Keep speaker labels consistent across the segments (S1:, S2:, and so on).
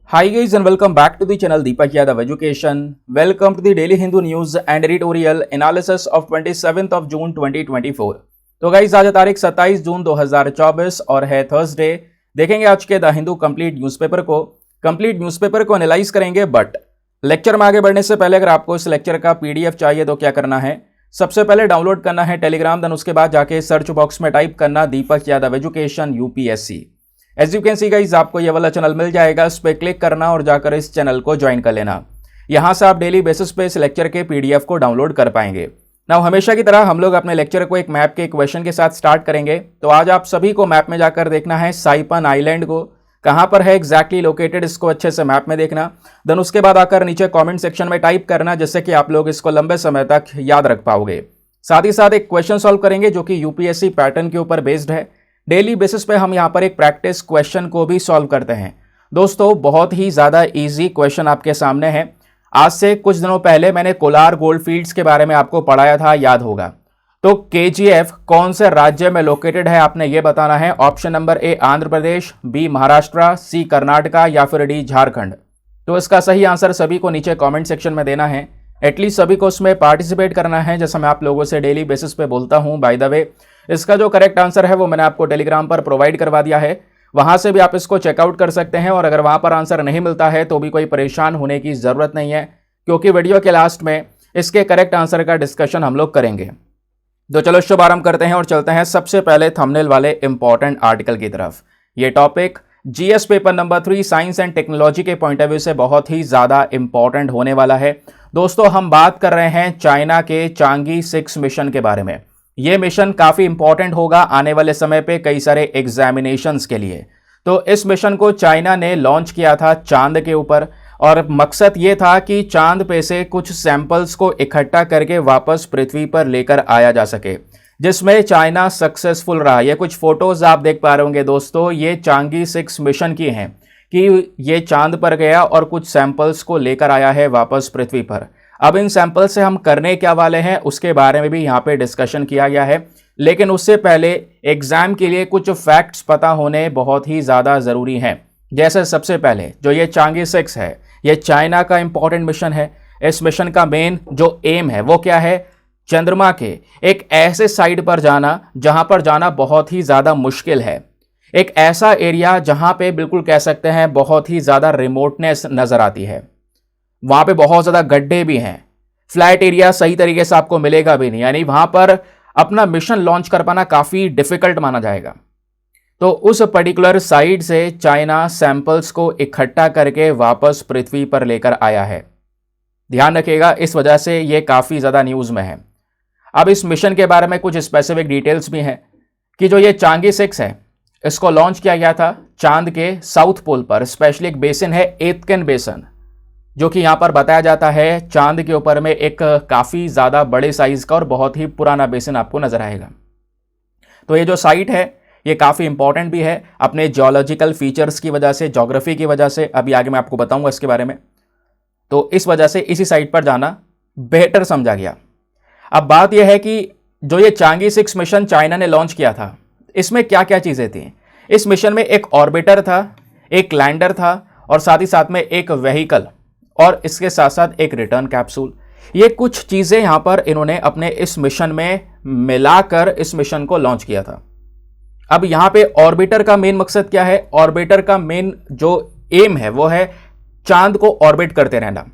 S1: Hi guys and welcome back to the channel Deepak Yadav Education. Welcome to the Daily Hindu News and Editorial Analysis of 27th of June 2024. तो guys आज तारीख 27 जून 2024 और है Thursday. देखेंगे आज के the Hindu complete newspaper को analyse करेंगे। बट लेक्चर में आगे बढ़ने से पहले अगर आपको इस लेक्चर का पीडीएफ चाहिए तो क्या करना है, सबसे पहले डाउनलोड करना है टेलीग्राम, देन उसके बाद जाके सर्च बॉक्स में टाइप करना Deepak Yadav education UPSC. As you can see guys आपको ये वाला चैनल मिल जाएगा, इस पर क्लिक करना और जाकर इस चैनल को ज्वाइन कर लेना। यहाँ से आप डेली बेसिस पे इस लेक्चर के पीडीएफ को डाउनलोड कर पाएंगे। नाउ हमेशा की तरह हम लोग अपने लेक्चर को एक मैप के क्वेश्चन के साथ स्टार्ट करेंगे। तो आज आप सभी को मैप में जाकर देखना है साइपन आइलैंड को, कहाँ पर है एग्जैक्टली लोकेटेड, इसको अच्छे से मैप में देखना। देन उसके बाद आकर नीचे कॉमेंट सेक्शन में टाइप करना, जिससे कि आप लोग इसको लंबे समय तक याद रख पाओगे। साथ ही साथ एक क्वेश्चन सॉल्व करेंगे जो कि यूपीएससी पैटर्न के ऊपर बेस्ड है। डेली बेसिस पे हम यहाँ पर एक प्रैक्टिस क्वेश्चन को भी सॉल्व करते हैं। दोस्तों बहुत ही ज़्यादा इजी क्वेश्चन आपके सामने है। आज से कुछ दिनों पहले मैंने कोलार गोल्ड फील्ड्स के बारे में आपको पढ़ाया था, याद होगा। तो केजीएफ कौन से राज्य में लोकेटेड है आपने ये बताना है। Option number A Andhra Pradesh, B Maharashtra, C Karnataka या फिर डी झारखंड। तो इसका सही आंसर सभी को नीचे कॉमेंट सेक्शन में देना है। एटलीस्ट सभी को उसमें पार्टिसिपेट करना है, जैसा मैं आप लोगों से डेली बेसिस पे बोलता हूँ। बाय द वे इसका जो करेक्ट आंसर है वो मैंने आपको टेलीग्राम पर प्रोवाइड करवा दिया है, वहां से भी आप इसको चेकआउट कर सकते हैं। और अगर वहां पर आंसर नहीं मिलता है तो भी कोई परेशान होने की ज़रूरत नहीं है, क्योंकि वीडियो के लास्ट में इसके करेक्ट आंसर का डिस्कशन हम लोग करेंगे। तो चलो शुभारंभ करते हैं और चलते हैं सबसे पहले थंबनेल वाले इंपॉर्टेंट आर्टिकल की तरफ। ये topic GS paper number 3 science and technology के पॉइंट ऑफ व्यू से बहुत ही ज़्यादा इंपॉर्टेंट होने वाला है। दोस्तों हम बात कर रहे हैं चाइना के चांगी 6 मिशन के बारे में। ये मिशन काफ़ी इंपॉर्टेंट होगा आने वाले समय पे कई सारे एग्जामिनेशंस के लिए। तो इस मिशन को चाइना ने लॉन्च किया था चांद के ऊपर, और मकसद ये था कि चांद पे से कुछ सैंपल्स को इकट्ठा करके वापस पृथ्वी पर लेकर आया जा सके, जिसमें चाइना सक्सेसफुल रहा। ये कुछ फोटोज आप देख पा रहे होंगे दोस्तों, ये चांगी 6 मिशन की हैं कि ये चांद पर गया और कुछ सैंपल्स को लेकर आया है वापस पृथ्वी पर। अब इन सैंपल से हम करने क्या वाले हैं उसके बारे में भी यहाँ पे डिस्कशन किया गया है। लेकिन उससे पहले एग्जाम के लिए कुछ फैक्ट्स पता होने बहुत ही ज़्यादा ज़रूरी हैं। जैसे सबसे पहले जो ये चांगी 6 है, ये चाइना का इंपॉर्टेंट मिशन है। इस मिशन का मेन जो एम है वो क्या है, चंद्रमा के एक ऐसे साइड पर जाना जहाँ पर जाना बहुत ही ज़्यादा मुश्किल है। एक ऐसा एरिया जहाँ पे बिल्कुल कह सकते हैं बहुत ही ज़्यादा रिमोटनेस नज़र आती है। वहाँ पे बहुत ज़्यादा गड्ढे भी हैं, फ्लैट एरिया सही तरीके से आपको मिलेगा भी नहीं, यानी वहाँ पर अपना मिशन लॉन्च कर पाना काफ़ी डिफ़िकल्ट माना जाएगा। तो उस पर्टिकुलर साइड से चाइना सैंपल्स को इकट्ठा करके वापस पृथ्वी पर लेकर आया है। ध्यान रखिएगा, इस वजह से ये काफ़ी ज़्यादा न्यूज़ में है। अब इस मिशन के बारे में कुछ स्पेसिफिक डिटेल्स भी हैं कि जो ये चांगी 6 है इसको लॉन्च किया गया था चांद के साउथ पोल पर। स्पेशली एक बेसिन है एतकन बेसिन, जो कि यहाँ पर बताया जाता है चांद के ऊपर में एक काफ़ी ज़्यादा बड़े साइज़ का और बहुत ही पुराना बेसिन आपको नज़र आएगा। तो ये जो साइट है ये काफ़ी इंपॉर्टेंट भी है अपने जियोलॉजिकल फीचर्स की वजह से, ज्योग्राफी की वजह से। अभी आगे मैं आपको बताऊंगा इसके बारे में। तो इस वजह से इसी साइट पर जाना बेहतर समझा गया। अब बात यह है कि जो ये चांगी 6 मिशन चाइना ने लॉन्च किया था, इसमें क्या क्या चीज़ें थी। इस मिशन में एक ऑर्बिटर था, एक लैंडर था और साथ ही साथ में एक व्हीकल, और इसके साथ साथ एक रिटर्न कैप्सूल। ये कुछ चीज़ें यहाँ पर इन्होंने अपने इस मिशन में मिलाकर इस मिशन को लॉन्च किया था। अब यहाँ पे ऑर्बिटर का मेन मकसद क्या है, ऑर्बिटर का मेन जो एम है वो है चांद को ऑर्बिट करते रहना,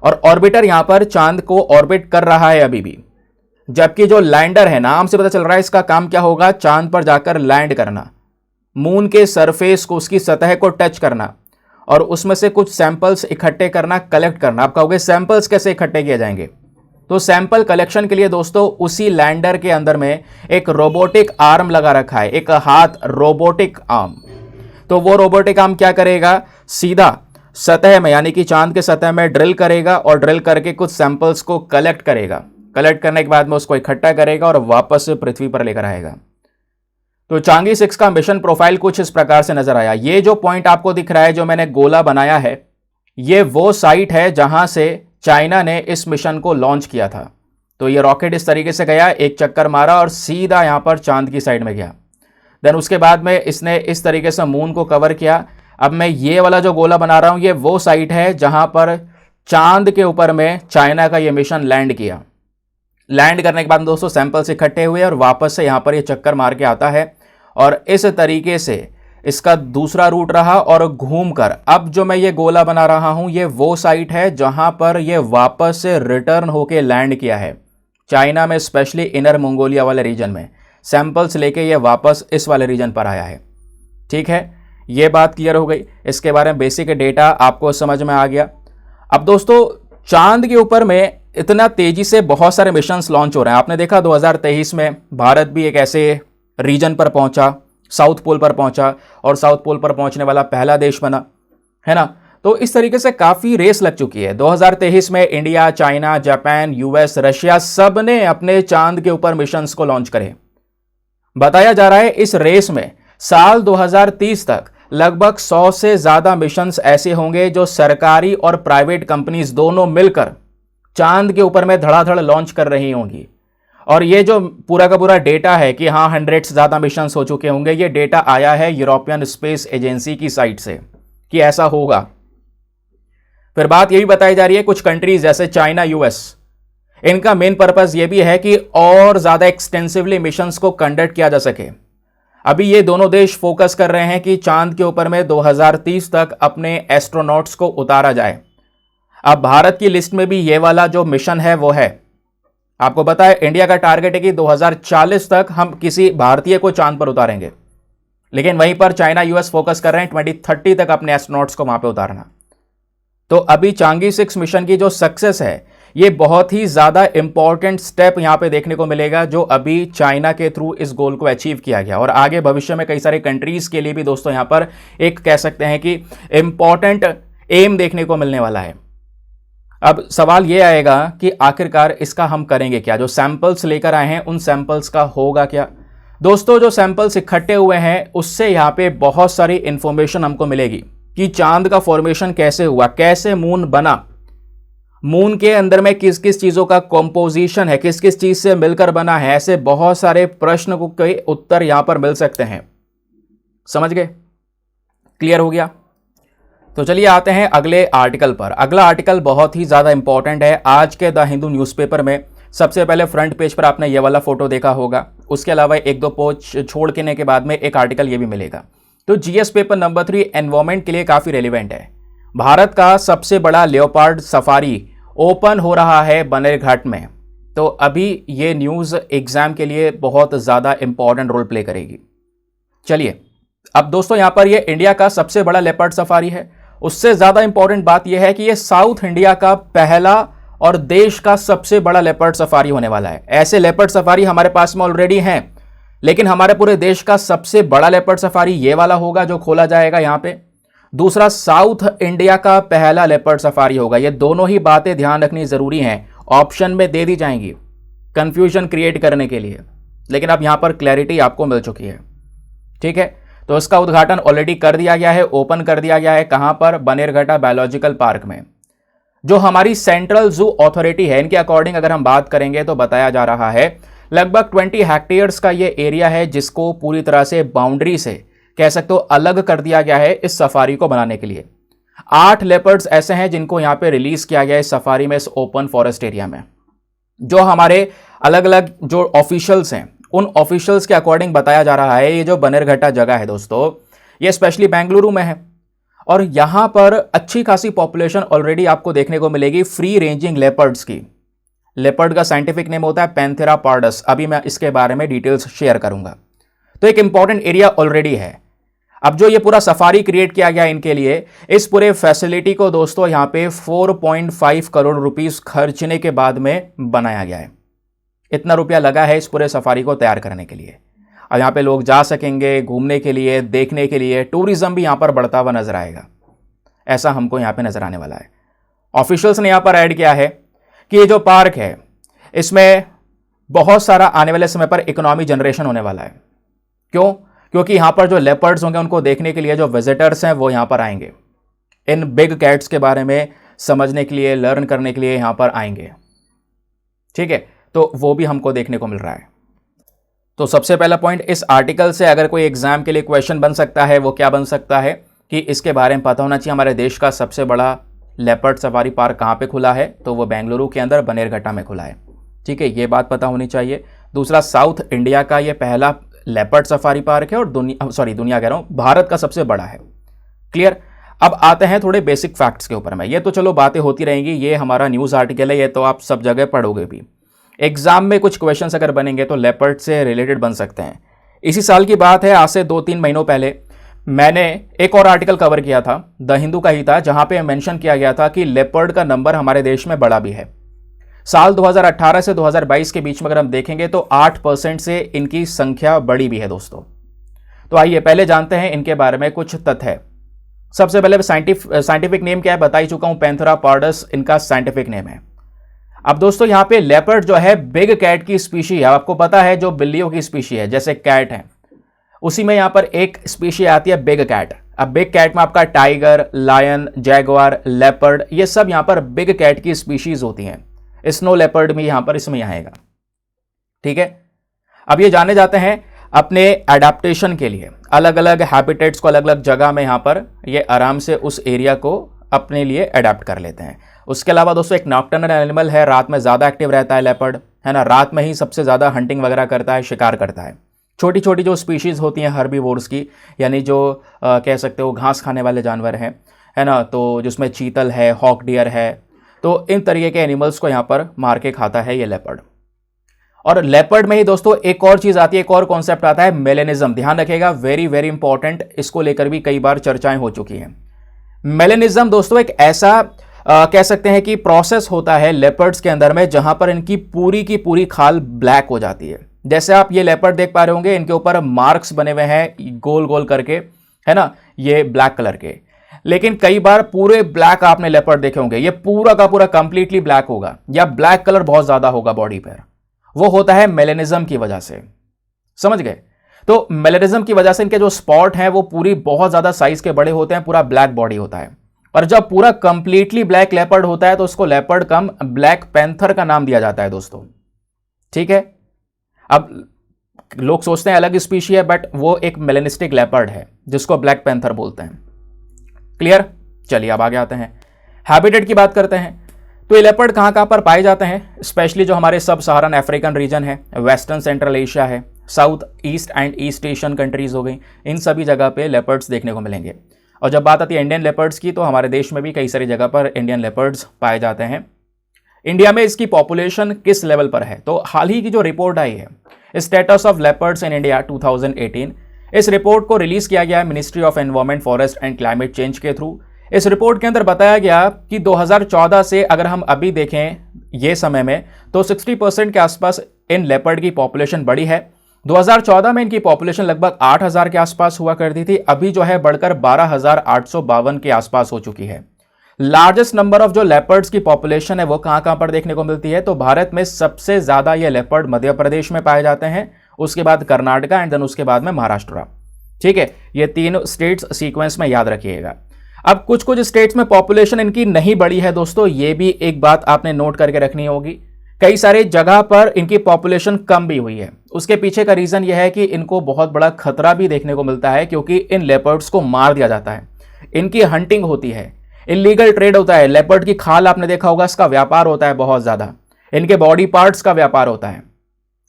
S1: और ऑर्बिटर यहाँ पर चांद को ऑर्बिट कर रहा है अभी भी। जबकि जो लैंडर है, नाम से पता चल रहा है इसका काम क्या होगा, चांद पर जाकर लैंड करना, मून के सरफेस को, उसकी सतह को टच करना और उसमें से कुछ सैंपल्स इकट्ठे करना, कलेक्ट करना। आप कहोगे सैंपल्स कैसे इकट्ठे किए जाएंगे, तो सैंपल कलेक्शन के लिए दोस्तों उसी लैंडर के अंदर में एक रोबोटिक आर्म लगा रखा है, एक हाथ रोबोटिक आर्म। तो वो रोबोटिक आर्म क्या करेगा, सीधा सतह में यानी कि चांद के सतह में ड्रिल करेगा और ड्रिल करके कुछ सैंपल्स को कलेक्ट करेगा। कलेक्ट करने के बाद में उसको इकट्ठा करेगा और वापस पृथ्वी पर लेकर आएगा। तो चांगी 6 का मिशन प्रोफाइल कुछ इस प्रकार से नजर आया। ये जो पॉइंट आपको दिख रहा है, जो मैंने गोला बनाया है, ये वो साइट है जहां से चाइना ने इस मिशन को लॉन्च किया था। तो ये रॉकेट इस तरीके से गया, एक चक्कर मारा और सीधा यहां पर चांद की साइड में गया। देन उसके बाद में इसने इस तरीके से मून को कवर किया। अब मैं ये वाला जो गोला बना रहा हूं, ये वो साइट है जहां पर चांद के ऊपर में चाइना का ये मिशन लैंड किया। लैंड करने के बाद दोस्तों सैंपल्स इकट्ठे हुए और वापस से यहां पर ये चक्कर मार के आता है और इस तरीके से इसका दूसरा रूट रहा और घूमकर अब जो मैं ये गोला बना रहा हूं, ये वो साइट है जहां पर ये वापस से रिटर्न होके लैंड किया है चाइना में, स्पेशली इनर मंगोलिया वाले रीजन में। सैंपल्स लेके ये वापस इस वाले रीजन पर आया है। ठीक है, ये बात क्लियर हो गई। इसके बारे में बेसिक डेटा आपको समझ में आ गया। अब दोस्तों चांद के ऊपर में इतना तेजी से बहुत सारे मिशंस लॉन्च हो रहे हैं। आपने देखा 2023 में भारत भी एक ऐसे रीजन पर पहुंचा, साउथ पोल पर पहुंचा और साउथ पोल पर पहुंचने वाला पहला देश बना, है ना। तो इस तरीके से काफी रेस लग चुकी है। 2023 में India, China, Japan, US, Russia सब ने अपने चांद के ऊपर मिशंस को लॉन्च करे। बताया जा रहा है इस रेस में साल 2030 तक लगभग 100 से ज्यादा मिशंस ऐसे होंगे जो सरकारी और प्राइवेट कंपनीज दोनों मिलकर चांद के ऊपर में धड़ाधड़ लॉन्च कर रही होंगी। और ये जो पूरा का पूरा डेटा है कि हाँ 100 से ज्यादा मिशंस हो चुके होंगे, ये डेटा आया है यूरोपियन स्पेस एजेंसी की साइट से कि ऐसा होगा। फिर बात ये भी बताई जा रही है कुछ कंट्रीज जैसे चाइना, यूएस, इनका मेन पर्पस ये भी है कि और ज्यादा एक्सटेंसिवली मिशंस को कंडक्ट किया जा सके। अभी ये दोनों देश फोकस कर रहे हैं कि चांद के ऊपर में 2030 तक अपने एस्ट्रोनॉट्स को उतारा जाए। अब भारत की लिस्ट में भी ये वाला जो मिशन है वो है। आपको पता है इंडिया का टारगेट है कि 2040 तक हम किसी भारतीय को चांद पर उतारेंगे, लेकिन वहीं पर चाइना, यूएस फोकस कर रहे हैं 2030 तक अपने एस्ट्रोनॉट्स को वहां पे उतारना। तो अभी चांगी 6 मिशन की जो सक्सेस है, ये बहुत ही ज्यादा इंपॉर्टेंट स्टेप यहां पे देखने को मिलेगा, जो अभी चाइना के थ्रू इस गोल को अचीव किया गया। और आगे भविष्य में कई सारे कंट्रीज के लिए भी दोस्तों यहां पर एक कह सकते हैं कि इंपॉर्टेंट एम देखने को मिलने वाला है। अब सवाल यह आएगा कि आखिरकार इसका हम करेंगे क्या? जो सैंपल्स लेकर आए हैं उन सैंपल्स का होगा क्या? दोस्तों जो सैंपल्स इकट्ठे हुए हैं उससे यहां पे बहुत सारी इंफॉर्मेशन हमको मिलेगी कि चांद का फॉर्मेशन कैसे हुआ, कैसे मून बना, मून के अंदर में किस किस चीजों का कॉम्पोजिशन है, किस किस चीज से मिलकर बना है। ऐसे बहुत सारे प्रश्न को कई उत्तर यहां पर मिल सकते हैं। समझ गए? क्लियर हो गया? तो चलिए आते हैं अगले आर्टिकल पर। अगला आर्टिकल बहुत ही ज्यादा इंपॉर्टेंट है। आज के द हिंदू न्यूज़पेपर में सबसे पहले फ्रंट पेज पर आपने ये वाला फोटो देखा होगा, उसके अलावा एक दो पेज छोड़ के बाद में एक आर्टिकल ये भी मिलेगा। तो जीएस पेपर नंबर 3 एनवायरमेंट के लिए काफी रेलिवेंट है। भारत का सबसे बड़ा लेओपार्ड सफारी ओपन हो रहा है बनेरघाट में। तो अभी ये न्यूज एग्जाम के लिए बहुत ज्यादा इंपॉर्टेंट रोल प्ले करेगी। चलिए अब दोस्तों यहां पर ये इंडिया का सबसे बड़ा लेपर्ड सफारी है। उससे ज्यादा इंपॉर्टेंट बात यह है कि ये साउथ इंडिया का पहला और देश का सबसे बड़ा लेपर्ड सफारी होने वाला है। ऐसे लेपर्ड सफारी हमारे पास में ऑलरेडी हैं, लेकिन हमारे पूरे देश का सबसे बड़ा लेपर्ड सफारी ये वाला होगा जो खोला जाएगा यहां पे। दूसरा साउथ इंडिया का पहला लेपर्ड सफारी होगा। ये दोनों ही बातें ध्यान रखनी जरूरी हैं, ऑप्शन में दे दी जाएंगी कंफ्यूजन क्रिएट करने के लिए, लेकिन अब यहां पर क्लैरिटी आपको मिल चुकी है। ठीक है, तो इसका उद्घाटन ऑलरेडी कर दिया गया है, ओपन कर दिया गया है। कहां पर? बनेरघाटा बायोलॉजिकल पार्क में। जो हमारी सेंट्रल जू अथॉरिटी है, इनके अकॉर्डिंग अगर हम बात करेंगे तो बताया जा रहा है लगभग 20 हेक्टेयर्स का ये एरिया है जिसको पूरी तरह से बाउंड्री से कह सकते हो अलग कर दिया गया है इस सफारी को बनाने के लिए। 8 लेपर्ड्स ऐसे हैं जिनको यहां पे रिलीज किया गया है इस सफारी में, इस ओपन फॉरेस्ट एरिया में। जो हमारे अलग अलग जो ऑफिशियल्स हैं उन ऑफिशियल्स के अकॉर्डिंग बताया जा रहा है ये जो बनेरघाटा जगह है दोस्तों, ये स्पेशली बेंगलुरु में है और यहां पर अच्छी खासी पॉपुलेशन ऑलरेडी आपको देखने को मिलेगी फ्री रेंजिंग लेपर्ड्स की। लेपर्ड का साइंटिफिक नेम होता है पैंथेरा पार्डस। अभी मैं इसके बारे में डिटेल्स शेयर करूंगा। तो एक इंपॉर्टेंट एरिया ऑलरेडी है। अब जो ये पूरा सफारी क्रिएट किया गया इनके लिए, इस पूरे फैसिलिटी को दोस्तों यहां पे 4.5 करोड़ रुपीस खर्चने के बाद में बनाया गया है। इतना रुपया लगा है इस पूरे सफारी को तैयार करने के लिए। अब यहाँ पे लोग जा सकेंगे घूमने के लिए, देखने के लिए, टूरिज्म भी यहाँ पर बढ़ता हुआ नजर आएगा। ऐसा हमको यहाँ पे नजर आने वाला है। ऑफिशियल्स ने यहाँ पर ऐड किया है कि ये जो पार्क है इसमें बहुत सारा आने वाले समय पर इकोनॉमी जनरेशन होने वाला है। क्यों? क्योंकि यहाँ पर जो लेपर्ड्स होंगे उनको देखने के लिए जो विजिटर्स हैं वो यहाँ पर आएंगे, इन बिग कैट्स के बारे में समझने के लिए, लर्न करने के लिए यहाँ पर आएंगे। ठीक है, तो वो भी हमको देखने को मिल रहा है। तो सबसे पहला पॉइंट, इस आर्टिकल से अगर कोई एग्जाम के लिए क्वेश्चन बन सकता है वो क्या बन सकता है कि इसके बारे में पता होना चाहिए हमारे देश का सबसे बड़ा लेपर्ड सफारी पार्क कहाँ पे खुला है, तो वो बेंगलुरु के अंदर बनेरघट्टा में खुला है। ठीक है, ये बात पता होनी चाहिए। दूसरा, साउथ इंडिया का ये पहला लेपर्ड सफारी पार्क है और दुनिया कह रहा हूँ, भारत का सबसे बड़ा है। क्लियर। अब आते हैं थोड़े बेसिक फैक्ट्स के ऊपर में। ये तो चलो बातें होती रहेंगी, ये हमारा न्यूज़ आर्टिकल है, ये तो आप सब जगह पढ़ोगे भी। एग्जाम में कुछ क्वेश्चंस अगर बनेंगे तो लेपर्ड से रिलेटेड बन सकते हैं। इसी साल की बात है, आज से 2-3 महीनों पहले मैंने एक और आर्टिकल कवर किया था, द हिंदू का ही था, जहां पे मेंशन किया गया था कि लेपर्ड का नंबर हमारे देश में बड़ा भी है। साल 2018 से 2022 के बीच में अगर हम देखेंगे तो 8% से इनकी संख्या बढ़ी भी है दोस्तों। तो आइए पहले जानते हैं इनके बारे में कुछ तथ्य। सबसे पहले साइंटिफिक नेम क्या है बता ही चुका हूं, पैंथेरा पार्डस इनका साइंटिफिक नेम है। अब दोस्तों यहां पे लेपर्ड जो है बिग कैट की स्पीशी है। आपको पता है जो बिल्लियों की स्पीशी है जैसे कैट है, उसी में यहां पर एक स्पीशी आती है बिग कैट। अब बिग कैट में आपका टाइगर, लायन, जैगुआर, लेपर्ड, ये सब यहां पर बिग कैट की स्पीशीज होती हैं। स्नो लेपर्ड भी यहां पर इसमें आएगा। ठीक है, अब ये जाने जाते हैं अपने एडेप्टेशन के लिए, अलग अलग हैबिटेट्स को अलग अलग जगह में यहां पर ये आराम से उस एरिया को अपने लिए अडेप्ट कर लेते हैं। उसके अलावा दोस्तों एक नॉकटर्नल एनिमल है, रात में ज़्यादा एक्टिव रहता है लेपर्ड, है ना, रात में ही सबसे ज़्यादा हंटिंग वगैरह करता है, शिकार करता है। छोटी छोटी जो स्पीशीज़ होती हैं हर्बीवोर्स की, यानी जो कह सकते हो घास खाने वाले जानवर हैं, है ना, तो जिसमें चीतल है, हॉक डियर है, तो इन तरीके के एनिमल्स को यहाँ पर मार के खाता है ये लेपर्ड। और लेपर्ड में ही दोस्तों एक और चीज़ आती है, एक और कॉन्सेप्ट आता है मेलेनिज्म। ध्यान रखिएगा, वेरी वेरी इंपॉर्टेंट, इसको लेकर भी कई बार चर्चाएं हो चुकी हैं। मेलेनिज्म दोस्तों एक ऐसा कह सकते हैं कि प्रोसेस होता है लेपर्ड्स के अंदर में जहां पर इनकी पूरी की पूरी खाल ब्लैक हो जाती है। जैसे आप ये लेपर्ड देख पा रहे होंगे, इनके ऊपर मार्क्स बने हुए हैं गोल गोल करके, है ना, ये ब्लैक कलर के। लेकिन कई बार पूरे ब्लैक आपने लेपर्ड देखे होंगे, ये पूरा का पूरा कंप्लीटली ब्लैक होगा या ब्लैक कलर बहुत ज्यादा होगा बॉडी पर। वो होता है मेलेनिज्म की वजह से। समझ गए? तो मेलेनिज्म की वजह से इनके जो स्पॉट हैं वो पूरी बहुत ज्यादा साइज के बड़े होते हैं, पूरा ब्लैक बॉडी होता है। और जब पूरा कंप्लीटली ब्लैक लेपर्ड होता है तो उसको लेपर्ड कम ब्लैक पैंथर का नाम दिया जाता है दोस्तों। ठीक है, अब लोग सोचते हैं अलग स्पीशी है, बट वो एक मेलेनिस्टिक लेपर्ड है जिसको ब्लैक पैंथर बोलते हैं। क्लियर? चलिए अब आगे आते हैं, हैबिटेट की बात करते हैं। तो ये लेपर्ड कहाँ कहाँ पर पाए जाते हैं? स्पेशली जो हमारे सब सहारन अफ्रीकन रीजन है, वेस्टर्न सेंट्रल एशिया है, south east and east Asian countries हो गई, इन सभी जगह पे लेपर्ड्स देखने को मिलेंगे। और जब बात आती है इंडियन लेपर्ड्स की, तो हमारे देश में भी कई सारी जगह पर इंडियन लेपर्ड्स पाए जाते हैं। इंडिया में इसकी पॉपुलेशन किस लेवल पर है? तो हाल ही की जो रिपोर्ट आई है, status of leopards in India 2018, इस रिपोर्ट को रिलीज किया गया है ministry of environment, forest and climate change के थ्रू। इस रिपोर्ट के अंदर बताया गया कि 2014 से अगर हम अभी देखें ये समय में, तो 60% के आसपास इन लेपर्ड की पॉपुलेशन बढ़ी है। 2014 में इनकी पॉपुलेशन लगभग 8,000 के आसपास हुआ करती थी, अभी जो है बढ़कर 12,852 के आसपास हो चुकी है। लार्जेस्ट नंबर ऑफ जो लेपर्ड्स की पॉपुलेशन है वो कहां पर देखने को मिलती है? तो भारत में सबसे ज्यादा ये लेपर्ड मध्य प्रदेश में पाए जाते हैं, उसके बाद कर्नाटका एंड देन उसके बाद में महाराष्ट्र। ठीक है, ये 3 स्टेट्स सीक्वेंस में याद रखिएगा। अब कुछ कुछ स्टेट्स में पॉपुलेशन इनकी नहीं बढ़ी है दोस्तों, ये भी एक बात आपने नोट करके रखनी होगी। कई सारे जगह पर इनकी पॉपुलेशन कम भी हुई है। उसके पीछे का रीजन यह है कि इनको बहुत बड़ा खतरा भी देखने को मिलता है, क्योंकि इन लेपर्ड्स को मार दिया जाता है, इनकी हंटिंग होती है, इलीगल ट्रेड होता है। लेपर्ड की खाल आपने देखा होगा, इसका व्यापार होता है बहुत ज्यादा, इनके बॉडी पार्ट्स का व्यापार होता है।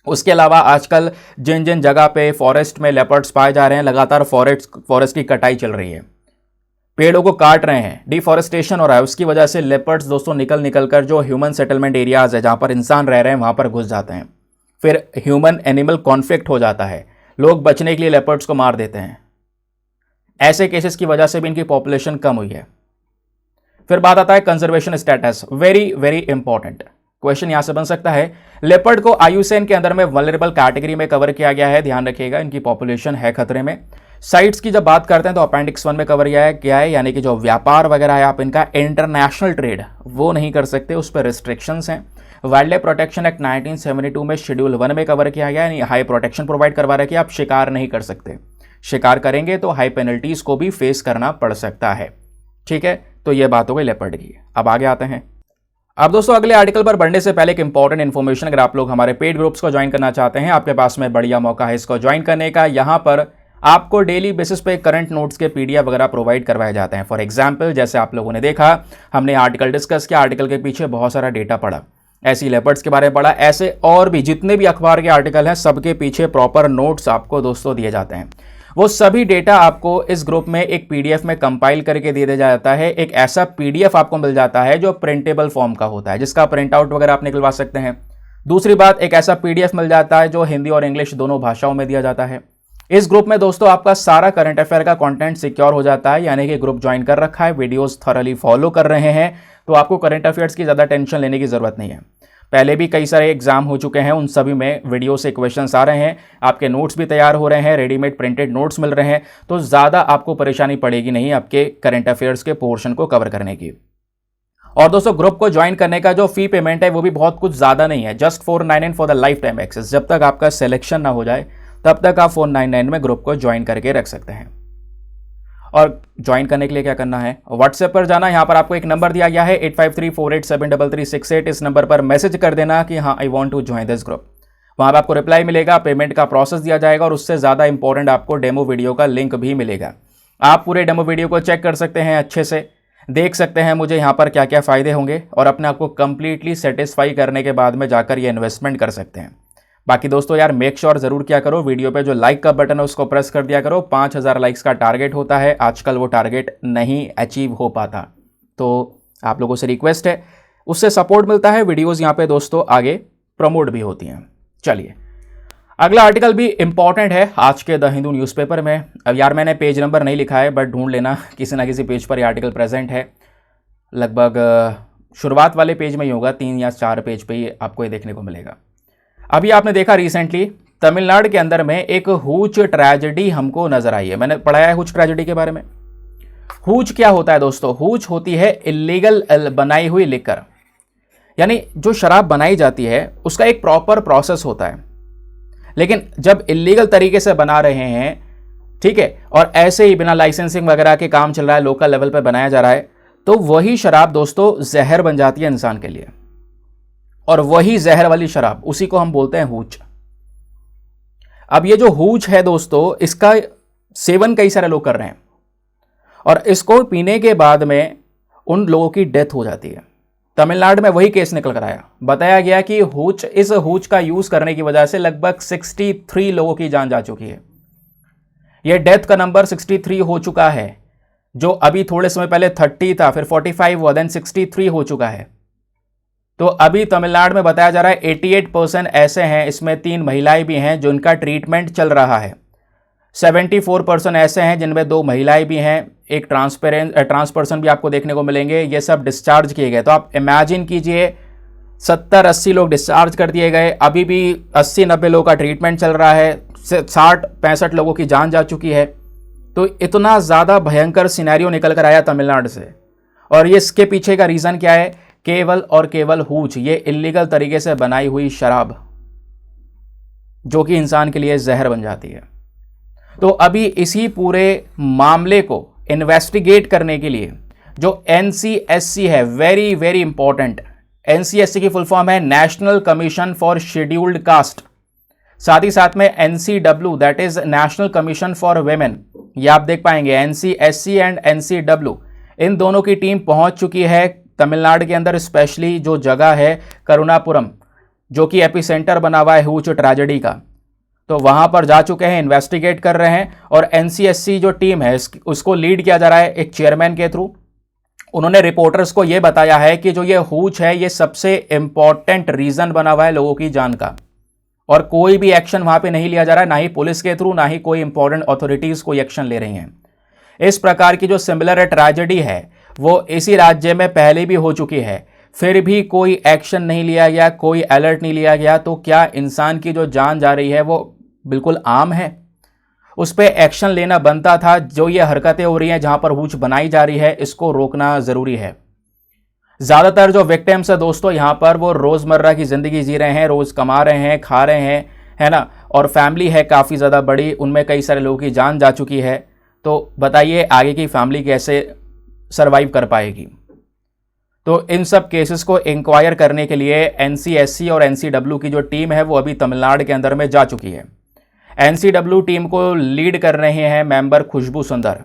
S1: उसके अलावा आजकल जिन जिन जगह पे फॉरेस्ट में लेपर्ड्स पाए जा रहे हैं, लगातार फॉरेस्ट की कटाई चल रही है, पेड़ों को काट रहे हैं, डिफॉरेस्टेशन हो रहा है। उसकी वजह से लेपर्ड्स दोस्तों निकल कर जो ह्यूमन सेटलमेंट एरियाज है जहां पर इंसान रह रहे हैं वहां पर घुस जाते हैं, फिर ह्यूमन एनिमल कॉन्फ्लिक्ट हो जाता है, लोग बचने के लिए लेपर्ड्स को मार देते हैं। ऐसे केसेस की वजह से भी इनकी पॉपुलेशन कम हुई है। फिर बात आता है conservation status, very very important question यहां से बन सकता है। लेपर्ड को आईयूसीएन के अंदर में वल्नरेबल कैटेगरी में कवर किया गया है, ध्यान रखिएगा, इनकी पॉपुलेशन है खतरे में। साइट्स की जब बात करते हैं तो अपेंडिक्स 1 में कवर किया है, यानी कि जो व्यापार वगैरह है आप इनका इंटरनेशनल ट्रेड वो नहीं कर सकते, उस पर रिस्ट्रिक्शंस हैं। वाइल्ड लाइफ प्रोटेक्शन एक्ट 1972 में शेड्यूल 1 में कवर किया गया है, यानी हाई प्रोटेक्शन प्रोवाइड करवा रहा है कि आप शिकार नहीं कर सकते, शिकार करेंगे तो हाई पेनल्टीज को भी फेस करना पड़ सकता है। ठीक है, तो ये बात हो गई लेपर्ड की। अब आगे आते हैं। अब दोस्तों अगले आर्टिकल पर बढ़ने से पहले एक इंपॉर्टेंट इन्फॉर्मेशन, अगर आप लोग हमारे पेड ग्रुप्स को ज्वाइन करना चाहते हैं, आपके पास में बढ़िया मौका है इसको ज्वाइन करने का। यहाँ पर आपको डेली बेसिस पे करंट नोट्स के पीडीएफ वगैरह प्रोवाइड करवाए जाते हैं। फॉर एग्जांपल, जैसे आप लोगों ने देखा, हमने आर्टिकल डिस्कस किया, आर्टिकल के पीछे बहुत सारा डेटा पढ़ा, ऐसी लेपर्ड्स के बारे में पढ़ा, ऐसे और भी जितने भी अखबार के आर्टिकल हैं सबके पीछे प्रॉपर नोट्स आपको दोस्तों दिए जाते हैं। वो सभी डेटा आपको इस ग्रुप में एक पीडीएफ में कंपाइल करके दे दिया जाता है। एक ऐसा पीडीएफ आपको मिल जाता है जो प्रिंटेबल फॉर्म का होता है, जिसका प्रिंट आउट वगैरह आप निकलवा सकते हैं। दूसरी बात, एक ऐसा पीडीएफ मिल जाता है जो हिंदी और इंग्लिश दोनों भाषाओं में दिया जाता है। इस ग्रुप में दोस्तों आपका सारा करंट अफेयर का कंटेंट सिक्योर हो जाता है, यानी कि ग्रुप ज्वाइन कर रखा है, वीडियोस थॉरली फॉलो कर रहे हैं, तो आपको करंट अफेयर्स की ज़्यादा टेंशन लेने की ज़रूरत नहीं है। पहले भी कई सारे एग्जाम हो चुके हैं, उन सभी में वीडियो से क्वेश्चंस आ रहे हैं, आपके नोट्स भी तैयार हो रहे हैं, रेडीमेड प्रिंटेड नोट्स मिल रहे हैं, तो ज़्यादा आपको परेशानी पड़ेगी नहीं आपके करंट अफेयर्स के पोर्शन को कवर करने की। और दोस्तों, ग्रुप को ज्वाइन करने का जो फी पेमेंट है वो भी बहुत कुछ ज़्यादा नहीं है, just 499 for the lifetime access. जब तक आपका सिलेक्शन ना हो जाए तब तक आप 499 में ग्रुप को ज्वाइन करके रख सकते हैं। और ज्वाइन करने के लिए क्या करना है, व्हाट्सएप पर जाना, यहाँ पर आपको एक नंबर दिया गया है 8534873368। इस नंबर पर मैसेज कर देना कि हाँ I want to join this group. वहाँ पर आपको रिप्लाई मिलेगा, पेमेंट का प्रोसेस दिया जाएगा और उससे ज़्यादा इंपॉर्टेंट आपको डेमो वीडियो का लिंक भी मिलेगा। आप पूरे डेमो वीडियो को चेक कर सकते हैं, अच्छे से देख सकते हैं मुझे यहाँ पर क्या क्या फ़ायदे होंगे, और अपने आप को कंप्लीटली सेटिस्फाई करने के बाद में जाकर ये इन्वेस्टमेंट कर सकते हैं। बाकी दोस्तों यार, मेक श्योर ज़रूर क्या करो, वीडियो पे जो लाइक का बटन है उसको प्रेस कर दिया करो। 5000 लाइक्स का टारगेट होता है, आजकल वो टारगेट नहीं अचीव हो पाता, तो आप लोगों से रिक्वेस्ट है, उससे सपोर्ट मिलता है, वीडियोज़ यहाँ पे दोस्तों आगे प्रमोट भी होती हैं। चलिए, अगला आर्टिकल भी इंपॉर्टेंट है आज के द हिंदू न्यूज़पेपर में। अब यार मैंने पेज नंबर नहीं लिखा है, बट ढूंढ लेना, किसी ना किसी पेज पर ये आर्टिकल प्रेजेंट है। लगभग शुरुआत वाले पेज में ही होगा, 3 या 4 पेज पे ही आपको ये देखने को मिलेगा। अभी आपने देखा रिसेंटली तमिलनाडु के अंदर में एक हूच ट्रेजेडी हमको नजर आई है। मैंने पढ़ाया है हूच ट्रेजेडी के बारे में। हूच क्या होता है दोस्तों? हूच होती है इलीगल बनाई हुई लिकर, यानी जो शराब बनाई जाती है उसका एक प्रॉपर प्रोसेस होता है, लेकिन जब इलीगल तरीके से बना रहे हैं, ठीक है, और ऐसे ही बिना लाइसेंसिंग वगैरह के काम चल रहा है, लोकल लेवल पे बनाया जा रहा है, तो वही शराब दोस्तों जहर बन जाती है इंसान के लिए, और वही जहर वाली शराब, उसी को हम बोलते हैं हूच। अब ये जो हूच है दोस्तों, इसका सेवन कई सारे लोग कर रहे हैं, और इसको पीने के बाद में उन लोगों की डेथ हो जाती है। तमिलनाडु में वही केस निकल कर आया, बताया गया कि इस हूच का यूज करने की वजह से लगभग 63 लोगों की जान जा चुकी है। यह डेथ का नंबर 63 हो चुका है, जो अभी थोड़े समय पहले 30 था, फिर 45 हुआ, देन 63 हो चुका है। तो अभी तमिलनाडु में बताया जा रहा है 88% ऐसे हैं, इसमें 3 महिलाएं भी हैं जिनका ट्रीटमेंट चल रहा है। 74% ऐसे हैं जिनमें 2 महिलाएं भी हैं, एक ट्रांस पर्सन भी आपको देखने को मिलेंगे। ये सब डिस्चार्ज किए गए। तो आप इमेजिन कीजिए, 70-80 लोग डिस्चार्ज कर दिए गए, अभी भी 80-90 लोगों का ट्रीटमेंट चल रहा है, 60-65 लोगों की जान जा चुकी है। तो इतना ज़्यादा भयंकर सिनेरियो निकल कर आया तमिलनाडु से। और ये इसके पीछे का रीज़न क्या है? केवल और केवल हूच, ये इलीगल तरीके से बनाई हुई शराब, जो कि इंसान के लिए जहर बन जाती है। तो अभी इसी पूरे मामले को इन्वेस्टिगेट करने के लिए जो NCSC है, वेरी वेरी इंपॉर्टेंट, NCSC की फुल फॉर्म है national commission for scheduled caste, साथ ही साथ में NCW that is national commission for women, ये आप देख पाएंगे। NCSC एंड NCW, इन दोनों की टीम पहुंच चुकी है तमिलनाडु के अंदर, स्पेशली जो जगह है करुणापुरम, जो कि एपिसेंटर बना हुआ है हूच ट्रेजेडी का। तो वहां पर जा चुके हैं, इन्वेस्टिगेट कर रहे हैं। और NCSC जो टीम है उसको लीड किया जा रहा है एक चेयरमैन के थ्रू। उन्होंने रिपोर्टर्स को यह बताया है कि जो ये हूच है, ये सबसे इंपॉर्टेंट रीजन बना हुआ है लोगों की जान का, और कोई भी एक्शन वहां पे नहीं लिया जा रहा है, ना ही पुलिस के थ्रू, ना ही कोई इंपॉर्टेंट अथॉरिटीज कोई एक्शन ले रही हैं। इस प्रकार की जो सिमिलर ट्रेजेडी है वो इसी राज्य में पहले भी हो चुकी है, फिर भी कोई एक्शन नहीं लिया गया, कोई अलर्ट नहीं लिया गया। तो क्या इंसान की जो जान जा रही है वो बिल्कुल आम है? उस पर एक्शन लेना बनता था। जो ये हरकतें हो रही हैं, जहां पर हूच बनाई जा रही है, इसको रोकना जरूरी है। ज्यादातर जो विक्टिम्स है दोस्तों यहाँ पर, वो रोजमर्रा की जिंदगी जी रहे हैं, रोज कमा रहे हैं, खा रहे हैं, है ना, और फैमिली है काफ़ी ज़्यादा बड़ी, उनमें कई सारे लोगों की जान जा चुकी है। तो बताइए आगे की फैमिली कैसे सरवाइव कर पाएगी? तो इन सब केसेस को इंक्वायर करने के लिए NCSC और NCW की जो टीम है वो अभी तमिलनाडु के अंदर में जा चुकी है। एनसीडब्ल्यू टीम को लीड कर रहे हैं मेंबर खुशबू सुंदर।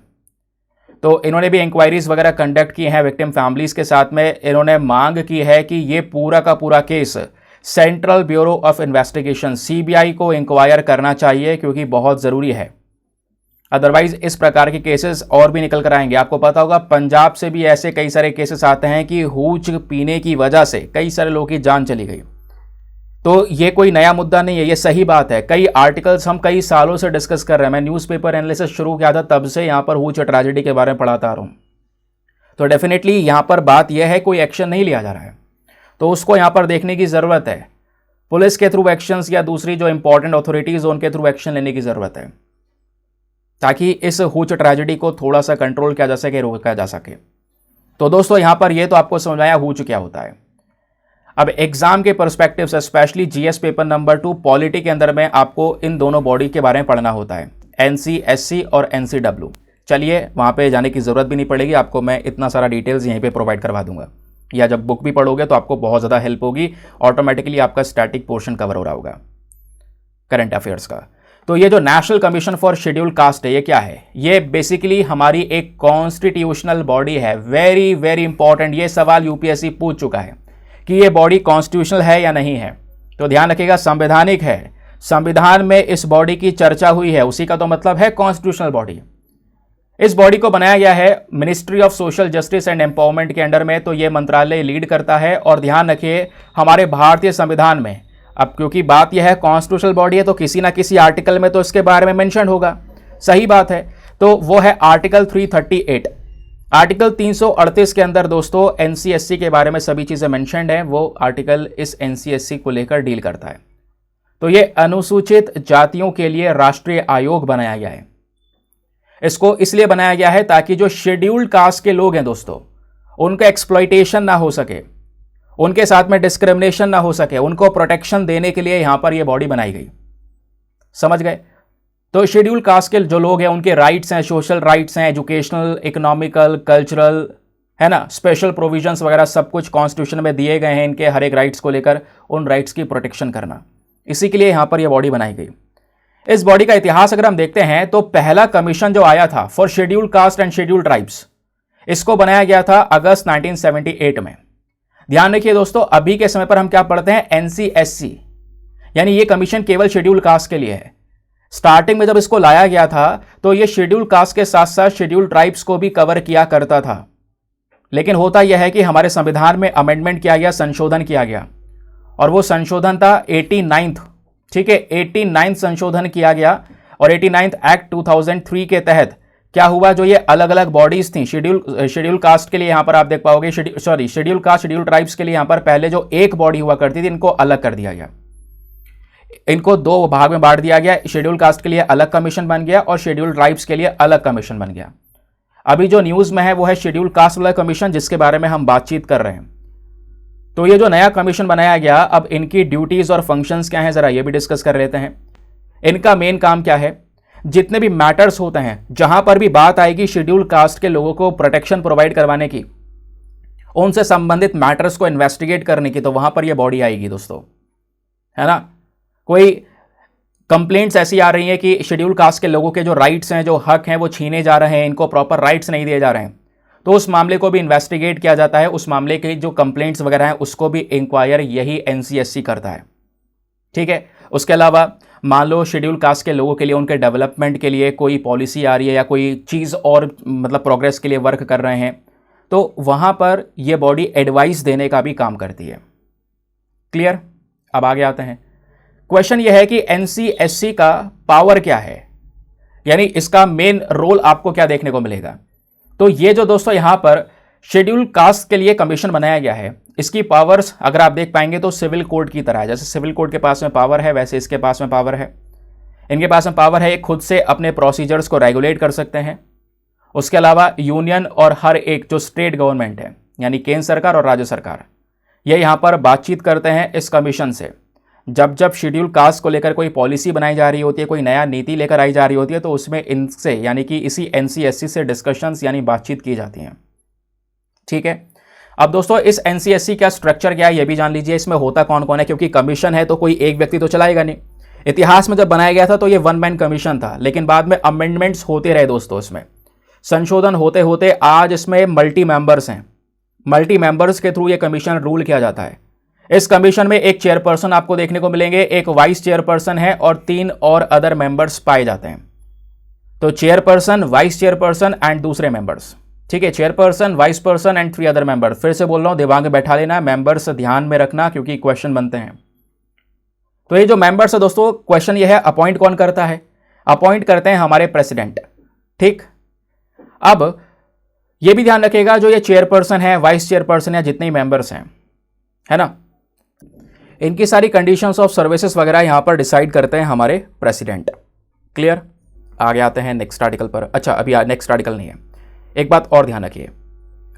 S1: तो इन्होंने भी इंक्वायरीज वगैरह कंडक्ट की हैं विक्टिम फैमिलीज के साथ में। इन्होंने मांग की है कि ये पूरा का पूरा case central bureau of investigation CBI को इंक्वायर करना चाहिए, क्योंकि बहुत ज़रूरी है। अदरवाइज इस प्रकार के केसेस और भी निकल कर आएंगे। आपको पता होगा पंजाब से भी ऐसे कई सारे केसेस आते हैं कि हूच पीने की वजह से कई सारे लोगों की जान चली गई। तो ये कोई नया मुद्दा नहीं है, ये सही बात है। कई आर्टिकल्स हम कई सालों से डिस्कस कर रहे हैं। मैं न्यूज़पेपर एनालिसिस शुरू किया था तब से यहाँ पर हूच ट्रेजेडी के बारे में पढ़ाता आ रहा हूँ। तो डेफिनेटली यहाँ पर बात यह है कोई एक्शन नहीं लिया जा रहा है, तो उसको यहाँ पर देखने की ज़रूरत है। पुलिस के थ्रू एक्शंस या दूसरी जो इंपॉर्टेंट अथॉरिटीज़ उनके थ्रू एक्शन लेने की ज़रूरत है, ताकि इस हूच ट्रेजेडी को थोड़ा सा कंट्रोल किया जा सके, रोका जा सके। तो दोस्तों यहाँ पर ये तो आपको समझ आया हूच क्या होता है। अब एग्जाम के पर्सपेक्टिव से specially GS paper number 2 polity के अंदर में आपको इन दोनों बॉडी के बारे में पढ़ना होता है, एनसीएससी और एनसीडब्ल्यू। चलिए वहाँ पे जाने की ज़रूरत भी नहीं पड़ेगी, आपको मैं इतना सारा डिटेल्स यहीं पे प्रोवाइड करवा दूंगा, या जब बुक भी पढ़ोगे तो आपको बहुत ज़्यादा हेल्प होगी। ऑटोमेटिकली आपका स्टैटिक पोर्शन कवर हो रहा होगा करंट अफेयर्स का। तो ये जो national commission for schedule caste है, ये क्या है? ये बेसिकली हमारी एक कॉन्स्टिट्यूशनल बॉडी है। वेरी वेरी इंपॉर्टेंट, ये सवाल यूपीएससी पूछ चुका है कि ये बॉडी कॉन्स्टिट्यूशनल है या नहीं है। तो ध्यान रखिएगा, संवैधानिक है। संविधान में इस बॉडी की चर्चा हुई है, उसी का तो मतलब है कॉन्स्टिट्यूशनल बॉडी। इस बॉडी को बनाया गया है ministry of social justice and empowerment के अंडर में। तो ये मंत्रालय लीड करता है। और ध्यान रखिए हमारे भारतीय संविधान में, अब क्योंकि बात यह है कॉन्स्टिट्यूशनल बॉडी है, तो किसी ना किसी आर्टिकल में तो इसके बारे में मेंशन होगा, सही बात है। तो वो है आर्टिकल 338। आर्टिकल 338 के अंदर दोस्तों एनसीएससी के बारे में सभी चीजें मेंशन्ड हैं। वो आर्टिकल इस एनसीएससी को लेकर डील करता है। तो ये अनुसूचित जातियों के लिए राष्ट्रीय आयोग बनाया गया है। इसको इसलिए बनाया गया है ताकि जो शेड्यूल्ड कास्ट के लोग हैं दोस्तों, उनका एक्सप्लॉइटेशन ना हो सके, उनके साथ में डिस्क्रिमिनेशन ना हो सके, उनको प्रोटेक्शन देने के लिए यहां पर यह बॉडी बनाई गई। समझ गए? तो शेड्यूल कास्ट के जो लोग हैं उनके राइट्स हैं, सोशल राइट्स हैं, एजुकेशनल, इकोनॉमिकल, कल्चरल, है ना, स्पेशल प्रोविजंस वगैरह सब कुछ कॉन्स्टिट्यूशन में दिए गए हैं। इनके हर एक राइट्स को लेकर उन राइट्स की प्रोटेक्शन करना, इसी के लिए यहां पर यह बॉडी बनाई गई। इस बॉडी का इतिहास अगर हम देखते हैं तो पहला कमीशन जो आया था for schedule caste and schedule tribes, इसको बनाया गया था अगस्त 1978 में। ध्यान रखिए दोस्तों, अभी के समय पर हम क्या पढ़ते हैं? एनसीएससी, यानी ये कमीशन केवल शेड्यूल कास्ट के लिए है। स्टार्टिंग में जब इसको लाया गया था तो ये शेड्यूल कास्ट के साथ साथ शेड्यूल ट्राइब्स को भी कवर किया करता था। लेकिन होता यह है कि हमारे संविधान में अमेंडमेंट किया गया, संशोधन किया गया, और वो संशोधन था 89th, ठीक है, 89th संशोधन किया गया। और 89th एक्ट 2003 के तहत क्या हुआ, जो ये अलग अलग बॉडीज थी शेड्यूल कास्ट के लिए, यहां पर आप देख पाओगे शेड्यूल कास्ट, शेड्यूल ट्राइब्स के लिए यहां पर पहले जो एक बॉडी हुआ करती थी, इनको अलग कर दिया गया। इनको दो भाग में बांट दिया गया। शेड्यूल कास्ट के लिए अलग कमीशन बन गया और शेड्यूल ट्राइब्स के लिए अलग कमीशन बन गया। अभी जो न्यूज में है वो है शेड्यूल कास्ट वाला कमीशन, जिसके बारे में हम बातचीत कर रहे हैं। तो ये जो नया कमीशन बनाया गया, अब इनकी ड्यूटीज और फंक्शंस क्या हैं जरा ये भी डिस्कस कर लेते हैं। इनका मेन काम क्या है? जितने भी मैटर्स होते हैं, जहां पर भी बात आएगी शेड्यूल कास्ट के लोगों को प्रोटेक्शन प्रोवाइड करवाने की, उनसे संबंधित मैटर्स को इन्वेस्टिगेट करने की, तो वहां पर यह बॉडी आएगी दोस्तों, है ना। कोई कंप्लेंट्स ऐसी आ रही हैं कि शेड्यूल कास्ट के लोगों के जो राइट्स हैं, जो हक हैं, वो छीने जा रहे हैं, इनको प्रॉपर राइट्स नहीं दिए जा रहे हैं, तो उस मामले को भी इन्वेस्टिगेट किया जाता है। उस मामले के जो कंप्लेंट्स वगैरह हैं उसको भी इंक्वायर यही एनसीएससी करता है, ठीक है। उसके अलावा मान लो शेड्यूल कास्ट के लोगों के लिए, उनके डेवलपमेंट के लिए कोई पॉलिसी आ रही है या कोई चीज़ और मतलब प्रोग्रेस के लिए वर्क कर रहे हैं, तो वहाँ पर यह बॉडी एडवाइस देने का भी काम करती है। क्लियर? अब आगे आते हैं। क्वेश्चन यह है कि एनसीएससी का पावर क्या है, यानी इसका मेन रोल आपको क्या देखने को मिलेगा। तो ये जो दोस्तों यहां पर शेड्यूल कास्ट के लिए कमीशन बनाया गया है, इसकी पावर्स अगर आप देख पाएंगे तो सिविल कोड की तरह है। जैसे सिविल कोड के पास में पावर है, वैसे इसके पास में पावर है। इनके पास में पावर है, खुद से अपने प्रोसीजर्स को रेगुलेट कर सकते हैं। उसके अलावा यूनियन और हर एक जो स्टेट गवर्नमेंट है, यानी केंद्र सरकार और राज्य सरकार, ये यहाँ पर बातचीत करते हैं इस कमीशन से। जब जब शेड्यूल कास्ट को लेकर कोई पॉलिसी बनाई जा रही होती है, कोई नया नीति लेकर आई जा रही होती है, तो उसमें इनसे यानी कि इसी एनसीएससी से डिस्कशंस यानी बातचीत की जाती हैं, ठीक है। अब दोस्तों इस एनसीएससी का स्ट्रक्चर क्या है ये भी जान लीजिए। इसमें होता कौन कौन है, क्योंकि कमीशन है तो कोई एक व्यक्ति तो चलाएगा नहीं। इतिहास में जब बनाया गया था तो ये वन मैन कमीशन था, लेकिन बाद में अमेंडमेंट्स होते रहे दोस्तों, इसमें संशोधन होते होते आज इसमें मल्टी मेंबर्स हैं। मल्टी मेंबर्स के थ्रू ये कमीशन रूल किया जाता है। इस कमीशन में एक चेयरपर्सन आपको देखने को मिलेंगे, एक वाइस चेयरपर्सन है और 3 और अदर मेंबर्स पाए जाते हैं। तो चेयरपर्सन, वाइस चेयरपर्सन एंड दूसरे मेंबर्स, ठीक है, chairperson, wise person and 3 other member. फिर से बोल रहा हूं, दिमाग में बैठा लेना, मेंबर्स ध्यान में रखना क्योंकि क्वेश्चन बनते हैं। तो ये जो मेंबर्स है दोस्तों, क्वेश्चन ये है अपॉइंट कौन करता है? अपॉइंट करते हैं हमारे प्रेसिडेंट, ठीक। अब ये भी ध्यान रखिएगा, जो ये चेयरपर्सन है, वाइस चेयरपर्सन या जितने मेंबर्स हैं, है ना, इनकी सारी कंडीशंस ऑफ सर्विसेज वगैरह यहां पर डिसाइड करते हैं हमारे प्रेसिडेंट। क्लियर? आगे आते हैं नेक्स्ट आर्टिकल पर। अच्छा, अभी नेक्स्ट आर्टिकल नहीं है। एक बात और ध्यान रखिए,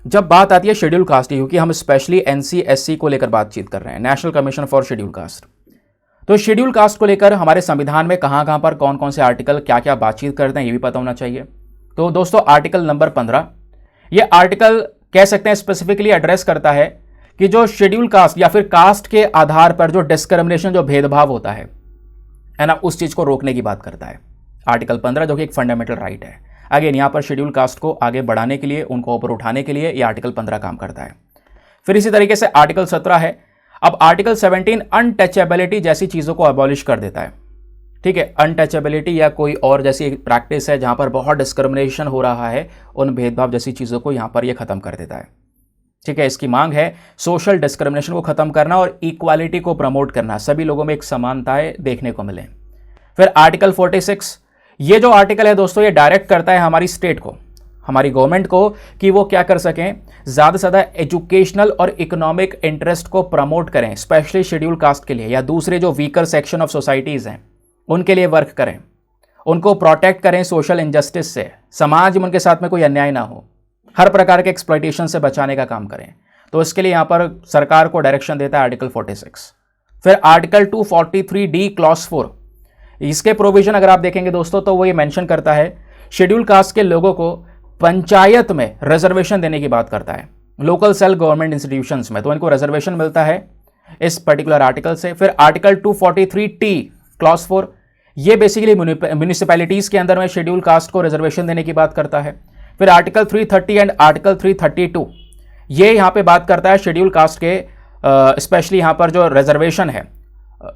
S1: जब बात आती है शेड्यूल कास्ट की, क्योंकि हम स्पेशली एनसी एससी को लेकर बातचीत कर रहे हैं, national commission for schedule caste, तो शेड्यूल कास्ट को लेकर हमारे संविधान में कहां पर कौन कौन से आर्टिकल क्या क्या बातचीत करते हैं ये भी पता होना चाहिए। तो दोस्तों आर्टिकल नंबर 15, ये आर्टिकल कह सकते हैं स्पेसिफिकली एड्रेस करता है कि जो शेड्यूल कास्ट या फिर कास्ट के आधार पर जो डिस्क्रिमिनेशन, जो भेदभाव होता है ना, उस चीज को रोकने की बात करता है आर्टिकल 15, जो कि एक फंडामेंटल राइट है। अगेन यहां पर शेड्यूल कास्ट को आगे बढ़ाने के लिए, उनको ऊपर उठाने के लिए ये आर्टिकल 15 काम करता है। फिर इसी तरीके से आर्टिकल 17 है। अब आर्टिकल 17 अनटचेबिलिटी जैसी चीजों को अबॉलिश कर देता है, ठीक है। अनटचेबिलिटी या कोई और जैसी एक प्रैक्टिस है जहां पर बहुत डिस्क्रिमिनेशन हो रहा है, उन भेदभाव जैसी चीजों को यहां पर यह खत्म कर देता है, ठीक है। इसकी मांग है सोशल डिस्क्रिमिनेशन को खत्म करना और इक्वालिटी को प्रमोट करना, सभी लोगों में एक समानताएं देखने को मिले। फिर आर्टिकल 46, ये जो आर्टिकल है दोस्तों, ये डायरेक्ट करता है हमारी स्टेट को, हमारी गवर्नमेंट को, कि वो क्या कर सकें, ज्यादा से ज्यादा एजुकेशनल और इकोनॉमिक इंटरेस्ट को प्रमोट करें, स्पेशली शेड्यूल कास्ट के लिए या दूसरे जो वीकर सेक्शन ऑफ सोसाइटीज हैं उनके लिए वर्क करें, उनको प्रोटेक्ट करें सोशल इनजस्टिस से, समाज में उनके साथ में कोई अन्याय ना हो, हर प्रकार के एक्सप्लॉयटेशन से बचाने का काम करें। तो इसके लिए यहां पर सरकार को डायरेक्शन देता है आर्टिकल 46। फिर आर्टिकल 243D क्लॉज 4, इसके प्रोविजन अगर आप देखेंगे दोस्तों तो वो ये मेंशन करता है शेड्यूल कास्ट के लोगों को पंचायत में रिजर्वेशन देने की बात करता है, लोकल सेल्फ गवर्नमेंट इंस्टीट्यूशंस में, तो इनको रिजर्वेशन मिलता है इस पर्टिकुलर आर्टिकल से। फिर आर्टिकल 243T क्लॉज 4, ये बेसिकली म्यूनिसिपैलिटीज के अंदर में शेड्यूल कास्ट को रिजर्वेशन देने की बात करता है। फिर आर्टिकल 330 एंड आर्टिकल 332, ये यहां पे बात करता है शेड्यूल कास्ट के, स्पेशली यहां पर जो रिजर्वेशन है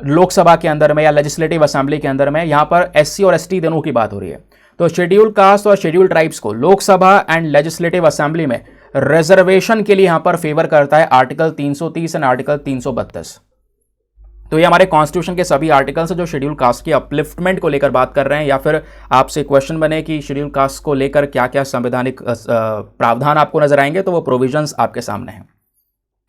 S1: लोकसभा के अंदर में या लेजिस्लेटिव असेंबली के अंदर में, यहां पर एससी और एसटी दोनों की बात हो रही है। तो शेड्यूल कास्ट और शेड्यूल ट्राइब्स को लोकसभा एंड लेजिस्लेटिव असेंबली में रिजर्वेशन के लिए यहां पर फेवर करता है आर्टिकल 330 एंड आर्टिकल 332। तो ये हमारे कॉन्स्टिट्यूशन के सभी आर्टिकल्स हैं जो शेड्यूल कास्ट की अपलिफ्टमेंट को लेकर बात कर रहे हैं, या फिर आपसे क्वेश्चन बने कि शेड्यूल कास्ट को लेकर क्या क्या संवैधानिक प्रावधान आपको नजर आएंगे, तो वो प्रोविजंस आपके सामने हैं।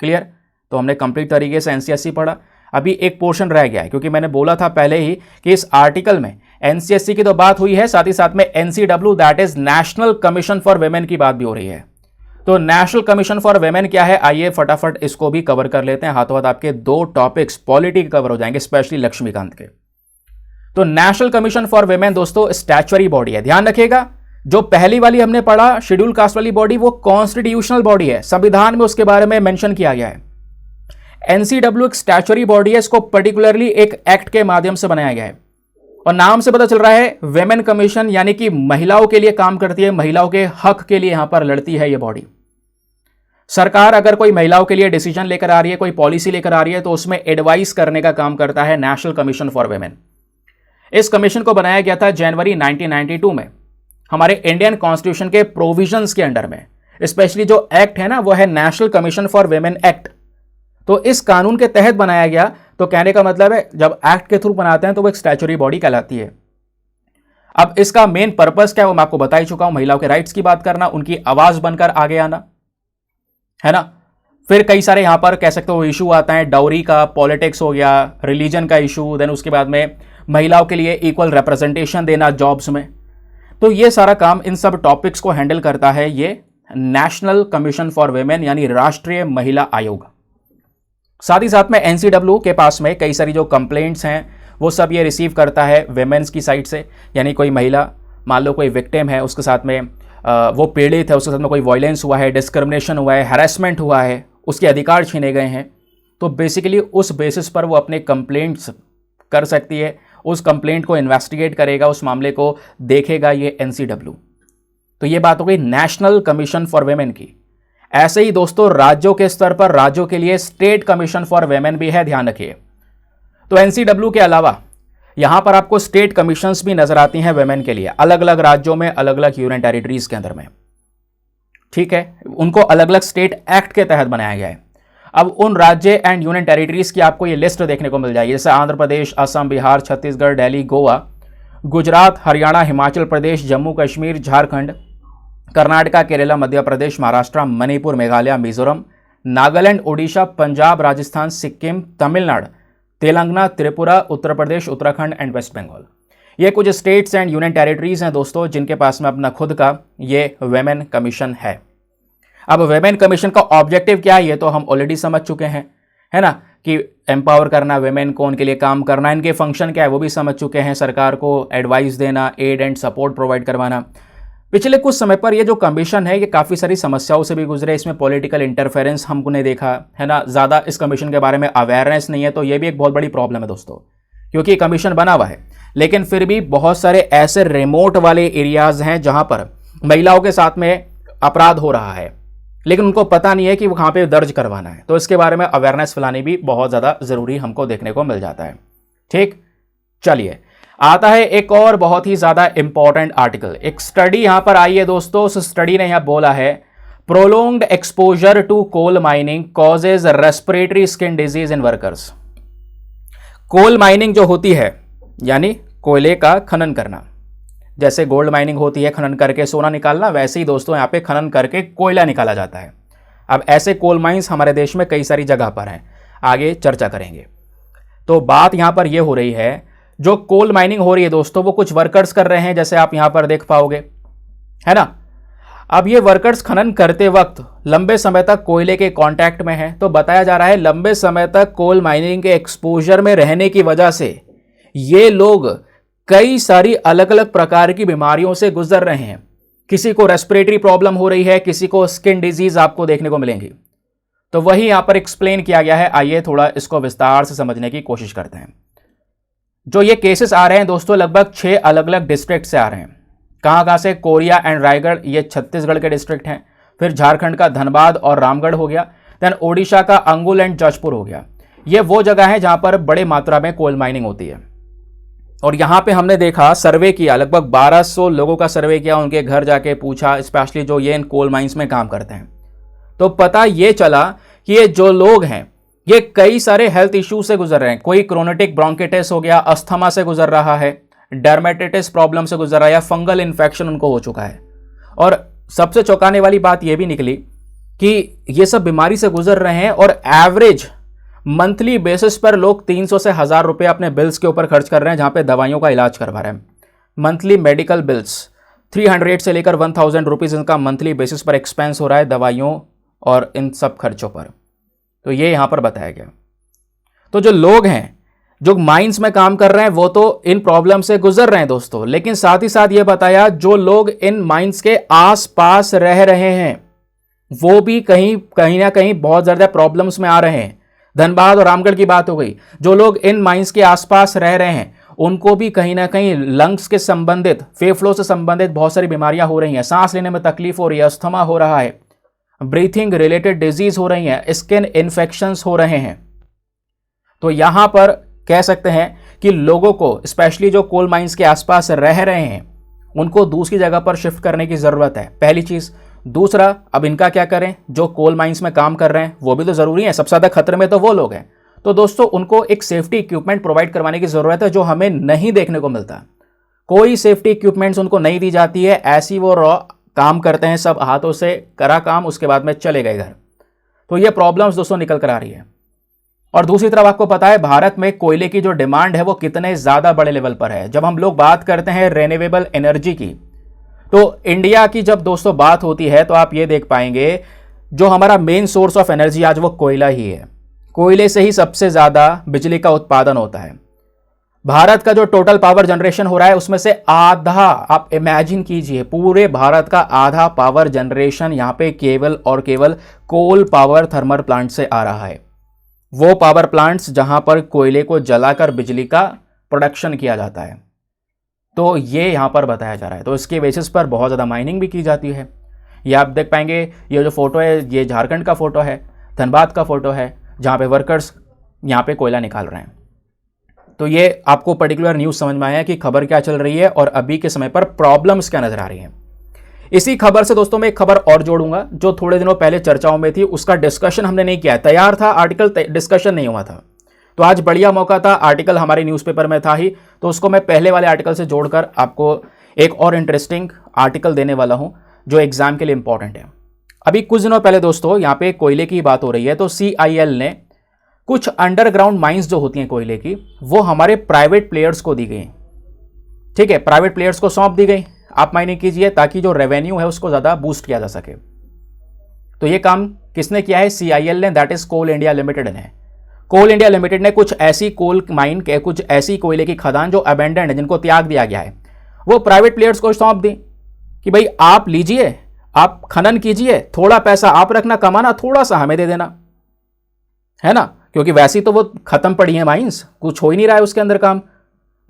S1: क्लियर? तो हमने कंप्लीट तरीके से एनसीएससी पढ़ा। अभी एक पोर्शन रह गया है, क्योंकि मैंने बोला था पहले ही कि इस आर्टिकल में एनसीएससी की तो बात हुई है, साथ ही साथ में NCW, that is national commission for women की बात भी हो रही है। तो नेशनल कमीशन फॉर वुमेन क्या है, आइए फटाफट इसको भी कवर कर लेते हैं। हाथों हाथ आपके 2 टॉपिक्स पॉलिटी कवर हो जाएंगे, स्पेशली लक्ष्मीकांत के। तो नेशनल कमीशन फॉर वुमेन दोस्तों स्टैच्यूटरी बॉडी है, ध्यान रखिएगा। जो पहली वाली हमने पढ़ा शेड्यूल कास्ट वाली बॉडी, वो कॉन्स्टिट्यूशनल बॉडी है, संविधान में उसके बारे में मेंशन किया गया है। एनसीडब्ल्यू एक स्टैच्यूटरी बॉडी है, इसको पर्टिकुलरली एक एक्ट के माध्यम से बनाया गया है, और नाम से पता चल रहा है वुमेन कमीशन, यानी कि महिलाओं के लिए काम करती है, महिलाओं के हक के लिए यहां पर लड़ती है ये बॉडी। सरकार अगर कोई महिलाओं के लिए डिसीजन लेकर आ रही है, कोई पॉलिसी लेकर आ रही है, तो उसमें एडवाइस करने का काम करता है नेशनल कमीशन फॉर वुमेन। इस कमीशन को बनाया गया था जनवरी 1992 में हमारे इंडियन कॉन्स्टिट्यूशन के प्रोविजंस के अंडर में। स्पेशली जो एक्ट है ना, वो है national commission for women act. तो इस कानून के तहत बनाया गया। तो कहने का मतलब है जब एक्ट के थ्रू बनाते हैं तो वो एक स्टैच्यूटरी बॉडी कहलाती है। अब इसका मेन पर्पस क्या है वो मैं आपको बता ही चुका हूं, महिलाओं के राइट्स की बात करना, उनकी आवाज बनकर आगे आना, है ना। फिर कई सारे यहां पर कह सकते हो इशू आता है, डाउरी का, पॉलिटिक्स हो गया, रिलीजन का इशू, देन उसके बाद में महिलाओं के लिए इक्वल रिप्रेजेंटेशन देना जॉब्स में। तो ये सारा काम, इन सब टॉपिक्स को हैंडल करता है ये नेशनल कमीशन फॉर वुमेन, यानी राष्ट्रीय महिला आयोग। साथ ही साथ में एनसीडब्ल्यू के पास में कई सारी जो कंप्लेंट्स हैं वो सब ये रिसीव करता है वेमेन्स की साइड से, यानी कोई महिला, मान लो कोई विक्टिम है, उसके साथ में वो पीड़ित है, उसके साथ में कोई वायलेंस हुआ है, डिस्क्रिमिनेशन हुआ है, हैरेसमेंट हुआ है, उसके अधिकार छीने गए हैं, तो बेसिकली उस बेसिस पर वो अपने कंप्लेंट्स कर सकती है उस कंप्लेंट को इन्वेस्टिगेट करेगा, उस मामले को देखेगा ये एनसीडब्ल्यू। तो ये बात हो गई नेशनल कमीशन फॉर वेमेन की। ऐसे ही दोस्तों राज्यों के स्तर पर राज्यों के लिए स्टेट कमीशन फॉर वेमेन भी है, ध्यान रखिए। तो एनसीडब्ल्यू के अलावा यहां पर आपको स्टेट कमीशंस भी नजर आती हैं वेमेन के लिए, अलग अलग राज्यों में, अलग अलग यूनियन टेरिटरीज के अंदर में, ठीक है। उनको अलग अलग स्टेट एक्ट के तहत बनाया गया है। अब उन राज्य एंड यूनियन टेरिटरीज की आपको ये लिस्ट देखने को मिल जाएगी, जैसे आंध्र प्रदेश, असम, बिहार, छत्तीसगढ़, दिल्ली, गोवा, गुजरात, हरियाणा, हिमाचल प्रदेश, जम्मू कश्मीर, झारखंड, कर्नाटका, केरला, मध्य प्रदेश, महाराष्ट्र, मणिपुर, मेघालय, मिजोरम, नागालैंड, ओडिशा, पंजाब, राजस्थान, सिक्किम, तमिलनाडु, तेलंगाना, त्रिपुरा, उत्तर प्रदेश, उत्तराखंड एंड वेस्ट बंगाल। ये कुछ स्टेट्स एंड यूनियन टेरिटरीज हैं दोस्तों जिनके पास में अपना खुद का ये वेमेन कमीशन है। अब वेमेन कमीशन का ऑब्जेक्टिव क्या है ये तो हम ऑलरेडी समझ चुके हैं, है ना, कि एम्पावर करना वेमेन को, उनके लिए काम करना, इनके फंक्शन क्या है वो भी समझ चुके हैं, सरकार को एडवाइस देना, एड एंड सपोर्ट प्रोवाइड करवाना। पिछले कुछ समय पर ये जो कमीशन है ये काफ़ी सारी समस्याओं से भी गुजरे, इसमें पॉलिटिकल इंटरफेरेंस हमने देखा है ना, ज़्यादा इस कमीशन के बारे में अवेयरनेस नहीं है, तो ये भी एक बहुत बड़ी प्रॉब्लम है दोस्तों, क्योंकि ये कमीशन बना हुआ है लेकिन फिर भी बहुत सारे ऐसे रिमोट वाले एरियाज हैं जहां पर महिलाओं के साथ में अपराध हो रहा है लेकिन उनको पता नहीं है कि वहां पे दर्ज करवाना है, तो इसके बारे में अवेयरनेस फैलानी भी बहुत ज़्यादा ज़रूरी हमको देखने को मिल जाता है। ठीक, चलिए आता है एक और बहुत ही ज़्यादा इंपॉर्टेंट आर्टिकल। एक स्टडी यहां पर आई है दोस्तों, उस स्टडी ने यहां बोला है prolonged exposure to coal mining causes respiratory skin disease in workers. Coal mining जो होती है यानी कोयले का खनन करना, जैसे गोल्ड माइनिंग होती है खनन करके सोना निकालना, वैसे ही दोस्तों यहाँ पे खनन करके कोयला निकाला जाता है। अब ऐसे कोल माइंस हमारे देश में कई सारी जगह पर हैं, आगे चर्चा करेंगे। तो बात यहाँ पर ये हो रही है, जो कोल माइनिंग हो रही है दोस्तों वो कुछ वर्कर्स कर रहे हैं, जैसे आप यहाँ पर देख पाओगे, है ना। अब ये वर्कर्स खनन करते वक्त लंबे समय तक कोयले के कांटेक्ट में हैं, तो बताया जा रहा है लंबे समय तक कोल माइनिंग के एक्सपोजर में रहने की वजह से ये लोग कई सारी अलग अलग प्रकार की बीमारियों से गुजर रहे हैं। किसी को रेस्पिरेटरी प्रॉब्लम हो रही है, किसी को स्किन डिजीज आपको देखने को मिलेंगी। तो वही यहां पर एक्सप्लेन किया गया है, आइए थोड़ा इसको विस्तार से समझने की कोशिश करते हैं। जो ये केसेस आ रहे हैं दोस्तों लगभग 6 अलग अलग डिस्ट्रिक्ट से आ रहे हैं। कहां से? कोरिया एंड रायगढ़, ये छत्तीसगढ़ के डिस्ट्रिक्ट हैं। फिर झारखंड का धनबाद और रामगढ़ हो गया। देन ओडिशा का अंगुल एंड जजपुर हो गया। ये वो जगह है जहां पर बड़े मात्रा में कोल माइनिंग होती है। और यहां पे हमने देखा, सर्वे किया, लगभग 1200 लोगों का सर्वे किया, उनके घर जाके पूछा, स्पेशली जो ये इन कोल माइंस में काम करते हैं। तो पता ये चला कि ये जो लोग हैं ये कई सारे हेल्थ इश्यू से गुजर रहे हैं। कोई क्रोनेटिक ब्रोंकाइटिस हो गया, अस्थमा से गुजर रहा है, डर्मेटाइटिस प्रॉब्लम से गुजर रहा है, या फंगल इन्फेक्शन उनको हो चुका है। और सबसे चौंकाने वाली बात यह भी निकली कि ये सब बीमारी से गुजर रहे हैं और एवरेज मंथली बेसिस पर लोग 300 से 1000 रुपये अपने बिल्स के ऊपर खर्च कर रहे हैं, जहां पे दवाइयों का इलाज करवा रहे हैं। मंथली मेडिकल बिल्स 300 से लेकर 1000 रुपीज़ इनका मंथली बेसिस पर एक्सपेंस हो रहा है दवाइयों और इन सब खर्चों पर। तो ये यहां पर बताया गया। तो जो लोग हैं जो माइंस में काम कर रहे हैं वो तो इन प्रॉब्लम से गुजर रहे हैं दोस्तों, लेकिन साथ ही साथ ये बताया जो लोग इन माइंस के आसपास रह रहे हैं वो भी कहीं ना कहीं बहुत ज्यादा प्रॉब्लम्स में आ रहे हैं। धनबाद और रामगढ़ की बात हो गई। जो लोग इन माइंस के आसपास रह रहे हैं उनको भी कहीं ना कहीं लंग्स के संबंधित, फेफड़ों से संबंधित बहुत सारी बीमारियां हो रही हैं। सांस लेने में तकलीफ हो रही है, अस्थमा हो रहा है, ब्रीथिंग रिलेटेड डिजीज हो रही हैं, स्किन इन्फेक्शंस हो रहे हैं। तो यहां पर कह सकते हैं कि लोगों को, स्पेशली जो कोल माइंस के आसपास रह रहे हैं, उनको दूसरी जगह पर शिफ्ट करने की जरूरत है, पहली चीज। दूसरा, अब इनका क्या करें? जो कोल माइंस में काम कर रहे हैं वो भी तो जरूरी है, सबसे ज्यादा खतरे में तो वो लोग हैं। तो दोस्तों उनको एक सेफ्टी इक्विपमेंट प्रोवाइड करवाने की जरूरत है, जो हमें नहीं देखने को मिलता। कोई सेफ्टी इक्विपमेंट्स उनको नहीं दी जाती है, ऐसी वो रॉ काम करते हैं, सब हाथों से करा काम, उसके बाद में चले गए घर। तो ये प्रॉब्लम्स दोस्तों निकल कर आ रही है। और दूसरी तरफ आपको पता है भारत में कोयले की जो डिमांड है वो कितने ज्यादा बड़े लेवल पर है। जब हम लोग बात करते हैं रिन्यूएबल एनर्जी की, तो इंडिया की जब दोस्तों बात होती है तो आप ये देख पाएंगे जो हमारा मेन सोर्स ऑफ एनर्जी आज वो कोयला ही है। कोयले से ही सबसे ज्यादा बिजली का उत्पादन होता है। भारत का जो टोटल पावर जनरेशन हो रहा है उसमें से आधा, आप इमेजिन कीजिए, पूरे भारत का आधा पावर जनरेशन यहां पे केवल और केवल कोल पावर थर्मल प्लांट से आ रहा है। वो पावर प्लांट्स जहां पर कोयले को जलाकर बिजली का प्रोडक्शन किया जाता है। तो ये यहाँ पर बताया जा रहा है। तो इसके बेसिस पर बहुत ज़्यादा माइनिंग भी की जाती है। ये आप देख पाएंगे, ये जो फोटो है ये झारखंड का फोटो है, धनबाद का फोटो है, जहाँ पे वर्कर्स यहाँ पे कोयला निकाल रहे हैं। तो ये आपको पर्टिकुलर न्यूज़ समझ में आया कि खबर क्या चल रही है और अभी के समय पर प्रॉब्लम्स क्या नजर आ रही हैं। इसी खबर से दोस्तों मैं एक खबर और जोड़ूंगा जो थोड़े दिनों पहले चर्चाओं में थी, उसका डिस्कशन हमने नहीं किया, तैयार था आर्टिकल, डिस्कशन नहीं हुआ था। तो आज बढ़िया मौका था, आर्टिकल हमारे न्यूज़पेपर में था ही, तो उसको मैं पहले वाले आर्टिकल से जोड़कर आपको एक और इंटरेस्टिंग आर्टिकल देने वाला हूं जो एग्जाम के लिए इंपॉर्टेंट है। अभी कुछ दिनों पहले दोस्तों यहाँ पे कोयले की बात हो रही है, तो CIL ने कुछ अंडरग्राउंड माइंस जो होती हैं कोयले की, वो हमारे प्राइवेट प्लेयर्स को दी गई। ठीक है, प्राइवेट प्लेयर्स को सौंप दी गई, आप माइनिंग कीजिए ताकि जो रेवेन्यू है उसको ज़्यादा बूस्ट किया जा सके। तो ये काम किसने किया है? CIL ने, that is Coal India Limited ने। कोल इंडिया लिमिटेड ने कुछ ऐसी कोल माइन के, कुछ ऐसी कोयले की खदान जो अबेंडेंड है, जिनको त्याग दिया गया है, वो प्राइवेट प्लेयर्स को सौंप दी कि भाई आप लीजिए, आप खनन कीजिए, थोड़ा पैसा आप रखना, कमाना थोड़ा सा हमें दे देना, है ना, क्योंकि वैसे तो वो खत्म पड़ी है माइंस, कुछ हो ही नहीं रहा है उसके अंदर काम,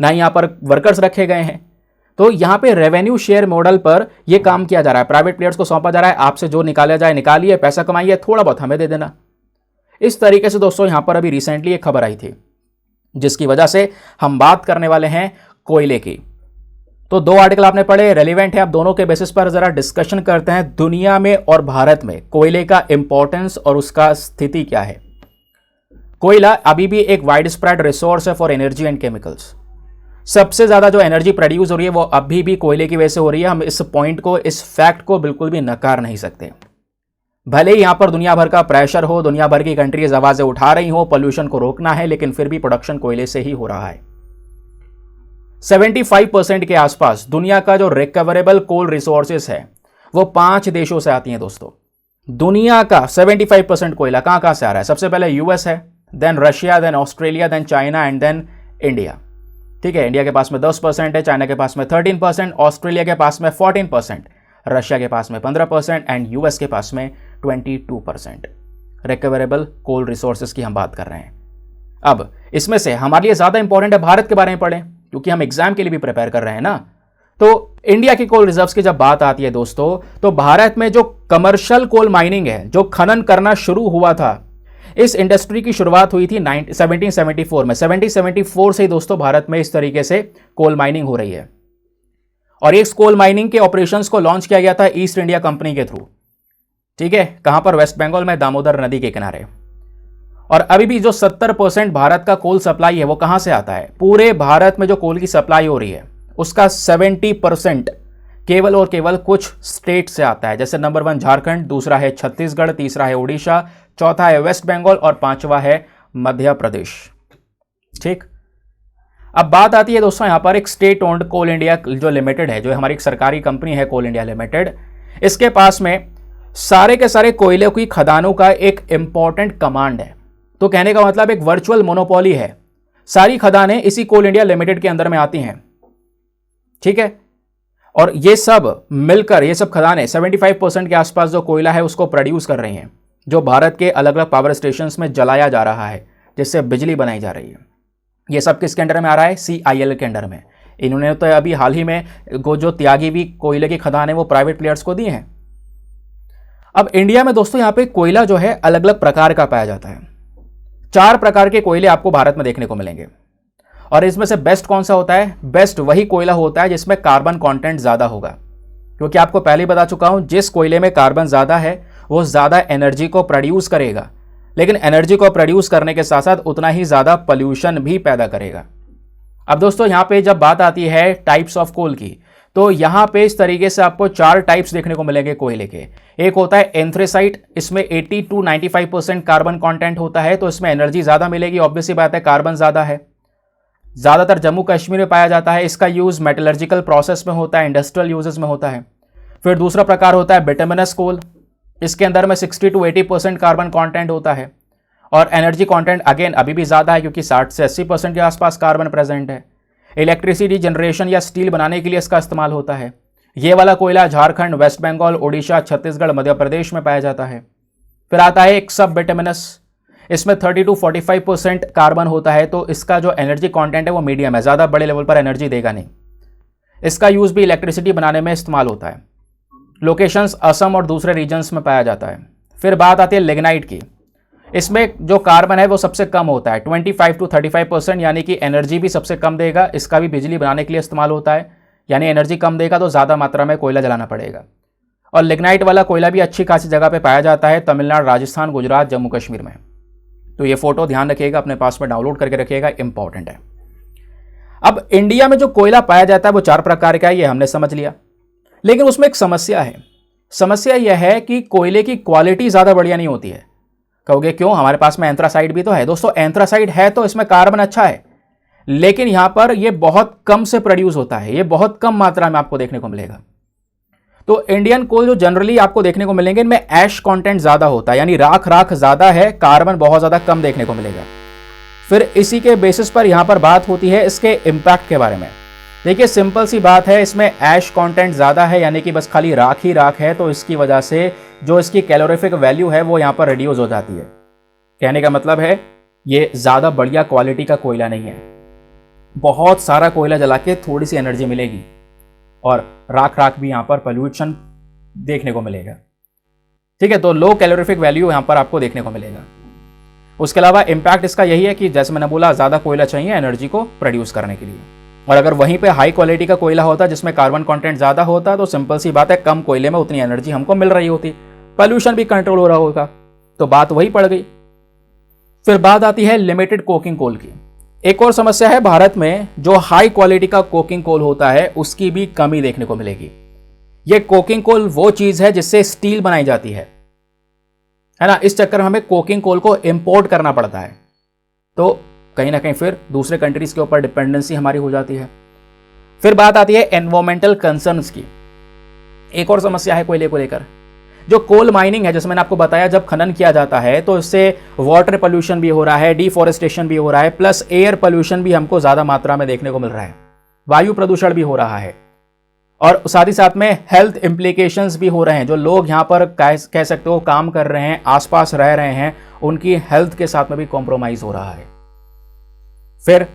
S1: ना ही यहाँ पर वर्कर्स रखे गए हैं। तो यहाँ पे रेवेन्यू शेयर मॉडल पर ये काम किया जा रहा है, प्राइवेट प्लेयर्स को सौंपा जा रहा है, आपसे जो निकाला जाए निकालिए, पैसा कमाइए, थोड़ा बहुत हमें दे देना। इस तरीके से दोस्तों यहाँ पर अभी रिसेंटली एक खबर आई थी जिसकी वजह से हम बात करने वाले हैं कोयले की। तो दो आर्टिकल आपने पढ़े, रेलिवेंट है, आप दोनों के बेसिस पर जरा डिस्कशन करते हैं दुनिया में और भारत में कोयले का इंपॉर्टेंस और उसका स्थिति क्या है। कोयला अभी भी एक वाइड स्प्रेड रिसोर्स है फॉर एनर्जी एंड केमिकल्स। सबसे ज्यादा जो एनर्जी प्रोड्यूस हो रही है वो अभी भी कोयले की वजह से हो रही है। हम इस पॉइंट को, इस फैक्ट को बिल्कुल भी नकार नहीं सकते। भले ही यहां पर दुनिया भर का प्रेशर हो, दुनिया भर की कंट्रीज आवाजें उठा रही हो, पोल्यूशन को रोकना है, लेकिन फिर भी प्रोडक्शन कोयले से ही हो रहा है। 75% के आसपास दुनिया का जो रिकवरेबल कोल रिसोर्सेस है वो 5 देशों से आती हैं दोस्तों। दुनिया का 75% कोयला कहां से आ रहा है? सबसे पहले यूएस है, then Russia, then Australia, then China and then India. ठीक है, इंडिया के पास में 10% है, चाइना के पास में 13%, ऑस्ट्रेलिया के पास में 14%, रशिया के पास में 15% एंड यूएस के पास में 22%। रिकवरेबल कोल रिसोर्सेज की हम बात कर रहे हैं। अब इसमें से हमारे लिए ज्यादा इंपॉर्टेंट है भारत के बारे में पढ़ें, क्योंकि हम एग्जाम के लिए भी प्रिपेयर कर रहे हैं ना। तो इंडिया की कोल रिजर्व्स की जब बात आती है दोस्तों, तो भारत में जो कमर्शियल कोल माइनिंग है, जो खनन करना शुरू हुआ था, इस इंडस्ट्री की शुरुआत हुई थी 1774 में। 1774 से ही दोस्तों भारत में इस तरीके से कोल माइनिंग हो रही है। और इस कोल माइनिंग के ऑपरेशंस को लॉन्च किया गया था ईस्ट इंडिया कंपनी के थ्रू। ठीक है, कहां पर? वेस्ट बंगाल में, दामोदर नदी के किनारे। और अभी भी जो 70% भारत का कोल सप्लाई है वो कहां से आता है? पूरे भारत में जो कोल की सप्लाई हो रही है उसका 70% केवल और केवल कुछ स्टेट से आता है। जैसे नंबर 1 झारखंड, दूसरा है छत्तीसगढ़, तीसरा है उड़ीसा, चौथा है वेस्ट बंगाल और पांचवा है मध्य प्रदेश। ठीक, अब बात आती है दोस्तों यहां पर एक स्टेट ओन्ड कोल इंडिया जो लिमिटेड है, जो हमारी एक सरकारी कंपनी है कोल इंडिया लिमिटेड। इसके पास में सारे के सारे कोयले की खदानों का एक इंपॉर्टेंट कमांड है। तो कहने का मतलब एक वर्चुअल मोनोपोली है, सारी खदानें इसी कोल इंडिया लिमिटेड के अंदर में आती हैं। ठीक है, और ये सब मिलकर, ये सब खदानें 75% के आसपास जो कोयला है उसको प्रोड्यूस कर रही हैं, जो भारत के अलग अलग पावर स्टेशंस में जलाया जा रहा है, जिससे बिजली बनाई जा रही है। ये सब किसके अंडर में आ रहा है? CIL के अंडर में। इन्होंने तो अभी हाल ही में जो त्यागी हुई कोयले की खदान है वो प्राइवेट प्लेयर्स को दी हैं। अब इंडिया में दोस्तों यहाँ पे कोयला जो है अलग अलग प्रकार का पाया जाता है। 4 प्रकार के कोयले आपको भारत में देखने को मिलेंगे। और इसमें से बेस्ट कौन सा होता है? बेस्ट वही कोयला होता है जिसमें कार्बन कंटेंट ज्यादा होगा, क्योंकि आपको पहले ही बता चुका हूं, जिस कोयले में कार्बन ज्यादा है वो ज्यादा एनर्जी को प्रोड्यूस करेगा, लेकिन एनर्जी को प्रोड्यूस करने के साथ साथ उतना ही ज्यादा पोल्यूशन भी पैदा करेगा। अब दोस्तों यहाँ पे जब बात आती है टाइप्स ऑफ कोल की, तो यहाँ पे इस तरीके से आपको 4 टाइप्स देखने को मिलेंगे कोयले के। एक होता है एंथ्रेसाइट, इसमें 80 to 95% कार्बन कंटेंट होता है, तो इसमें एनर्जी ज्यादा मिलेगी, ऑब्वियस सी बात है, कार्बन ज्यादा है। ज्यादातर जम्मू कश्मीर में पाया जाता है। इसका यूज मेटलर्जिकल प्रोसेस में होता है, इंडस्ट्रियल यूजेस में होता है। फिर दूसरा प्रकार होता है बिटुमिनस कोल, इसके अंदर में 60 to 80% कार्बन कंटेंट होता है और एनर्जी कंटेंट अगेन अभी भी ज़्यादा है, क्योंकि 60 से 80% के आसपास कार्बन प्रेजेंट है। इलेक्ट्रिसिटी जनरेशन या स्टील बनाने के लिए इसका इस्तेमाल होता है। ये वाला कोयला झारखंड, वेस्ट बंगाल, ओडिशा, छत्तीसगढ़, मध्य प्रदेश में पाया जाता है। फिर आता है एक सब बिटुमिनस, इसमें 30 to 45% कार्बन होता है, तो इसका जो एनर्जी कंटेंट है वो मीडियम है, ज़्यादा बड़े लेवल पर एनर्जी देगा नहीं। इसका यूज़ भी इलेक्ट्रिसिटी बनाने में इस्तेमाल होता है। लोकेशंस असम और दूसरे रीजन्स में पाया जाता है। फिर बात आती है लिग्नाइट की। इसमें जो कार्बन है वो सबसे कम होता है, 25 to 35%, यानी कि एनर्जी भी सबसे कम देगा। इसका भी बिजली बनाने के लिए इस्तेमाल होता है, यानी एनर्जी कम देगा तो ज़्यादा मात्रा में कोयला जलाना पड़ेगा। और लिग्नाइट वाला कोयला भी अच्छी खासी जगह पे पाया जाता है, तमिलनाडु, राजस्थान, गुजरात, जम्मू कश्मीर में। तो ये फोटो ध्यान रखिएगा, अपने पास में डाउनलोड करके रखिएगा, इंपॉर्टेंट है। अब इंडिया में जो कोयला पाया जाता है वो 4 प्रकार का है, ये हमने समझ लिया। लेकिन उसमें एक समस्या है। समस्या यह है कि कोयले की क्वालिटी ज़्यादा बढ़िया नहीं होती है। कहोगे क्यों, हमारे पास में एंथ्रासाइट भी तो है। दोस्तों एंथ्रासाइट है तो इसमें कार्बन अच्छा है, लेकिन यहां पर यह बहुत कम से प्रोड्यूस होता है, यह बहुत कम मात्रा में आपको देखने को मिलेगा। तो इंडियन कोल जो जनरली आपको देखने को मिलेंगे, इनमें ऐश कंटेंट ज्यादा होता है, यानी राख राख ज्यादा है, कार्बन बहुत ज्यादा कम देखने को मिलेगा। फिर इसी के बेसिस पर यहां पर बात होती है इसके इंपैक्ट के बारे में। देखिए सिंपल सी बात है, इसमें ऐश कंटेंट ज्यादा है, यानी कि बस खाली राख ही राख है, तो इसकी वजह से जो इसकी कैलोरीफिक वैल्यू है वो यहां पर रिड्यूस हो जाती है। कहने का मतलब है ये ज्यादा बढ़िया क्वालिटी का कोयला नहीं है। बहुत सारा कोयला जला के थोड़ी सी एनर्जी मिलेगी और राख राख भी यहां पर पोल्यूशन देखने को मिलेगा। ठीक है, तो लो कैलोरीफिक वैल्यू यहां पर आपको देखने को मिलेगा। उसके अलावा इंपैक्ट इसका यही है कि जैसे मैंने बोला, ज्यादा कोयला चाहिए एनर्जी को प्रोड्यूस करने के लिए। और अगर वहीं पे हाई क्वालिटी का कोयला होता जिसमें कार्बन कंटेंट ज्यादा होता, तो सिंपल सी बात है, कम कोयले में उतनी एनर्जी हमको मिल रही होती, पोल्यूशन भी कंट्रोल हो रहा होगा। तो बात वही पड़ गई। फिर बात आती है लिमिटेड कोकिंग कोल की। एक और समस्या है, भारत में जो हाई क्वालिटी का कोकिंग कोल होता है उसकी भी कमी देखने को मिलेगी। यह कोकिंग कोल वो चीज है जिससे स्टील बनाई जाती है ना। इस चक्कर में हमें कोकिंग कोल को इंपोर्ट करना पड़ता है, तो कहीं ना कहीं फिर दूसरे कंट्रीज के ऊपर डिपेंडेंसी हमारी हो जाती है। फिर बात आती है एनवायरमेंटल कंसर्न्स की। एक और समस्या है कोयले को लेकर, जो कोल माइनिंग है, जैसे मैंने आपको बताया, जब खनन किया जाता है तो इससे वाटर पोल्यूशन भी हो रहा है, डिफॉरेस्टेशन भी हो रहा है, प्लस एयर पोल्यूशन भी हमको ज्यादा मात्रा में देखने को मिल रहा है, वायु प्रदूषण भी हो रहा है, और साथ ही साथ में हेल्थ इंप्लीकेशंस भी हो रहे हैं। जो लोग यहाँ पर कह सकते हो काम कर रहे हैं, आसपास रह रहे हैं, उनकी हेल्थ के साथ में भी कॉम्प्रोमाइज हो रहा है। फिर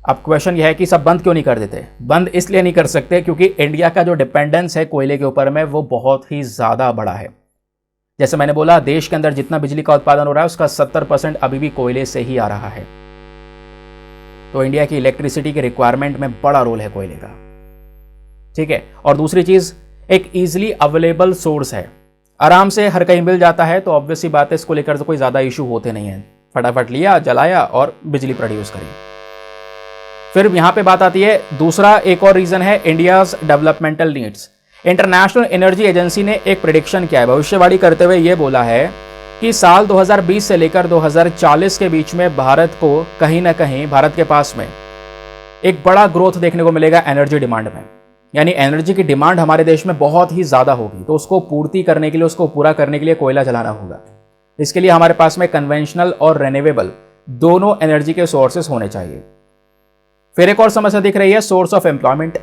S1: अब क्वेश्चन यह है कि सब बंद क्यों नहीं कर देते। बंद इसलिए नहीं कर सकते क्योंकि इंडिया का जो डिपेंडेंस है कोयले के ऊपर में वो बहुत ही ज्यादा बड़ा है। जैसे मैंने बोला, देश के अंदर जितना बिजली का उत्पादन हो रहा है उसका 70% अभी भी कोयले से ही आ रहा है। तो इंडिया की इलेक्ट्रिसिटी के रिक्वायरमेंट में बड़ा रोल है कोयले का। ठीक है, और दूसरी चीज, एक इजिली अवेलेबल सोर्स है, आराम से हर कहीं मिल जाता है, तो ऑब्वियस सी बात है इसको लेकर तो कोई ज्यादा इशू होते नहीं है। फटाफट लिया, जलाया और बिजली प्रोड्यूस करी। फिर यहां पे बात आती है, दूसरा एक और रीजन है India's developmental needs. International energy agency ने एक प्रेडिक्शन किया है, भविष्यवाणी करते हुए यह बोला है कि साल 2020 से लेकर 2040 के बीच में भारत को कहीं ना कहीं, भारत के पास में एक बड़ा ग्रोथ देखने को मिलेगा एनर्जी डिमांड में। यानी एनर्जी की डिमांड हमारे देश में बहुत ही ज्यादा होगी, तो उसको पूर्ति करने के लिए, उसको पूरा करने के लिए कोयला जलाना होगा। इसके लिए हमारे पास में कन्वेंशनल और रिन्यूएबल दोनों एनर्जी के सोर्सेस होने चाहिए। फिर एक और समस्या दिख रही है, सोर्स ऑफ एम्प्लॉयमेंट।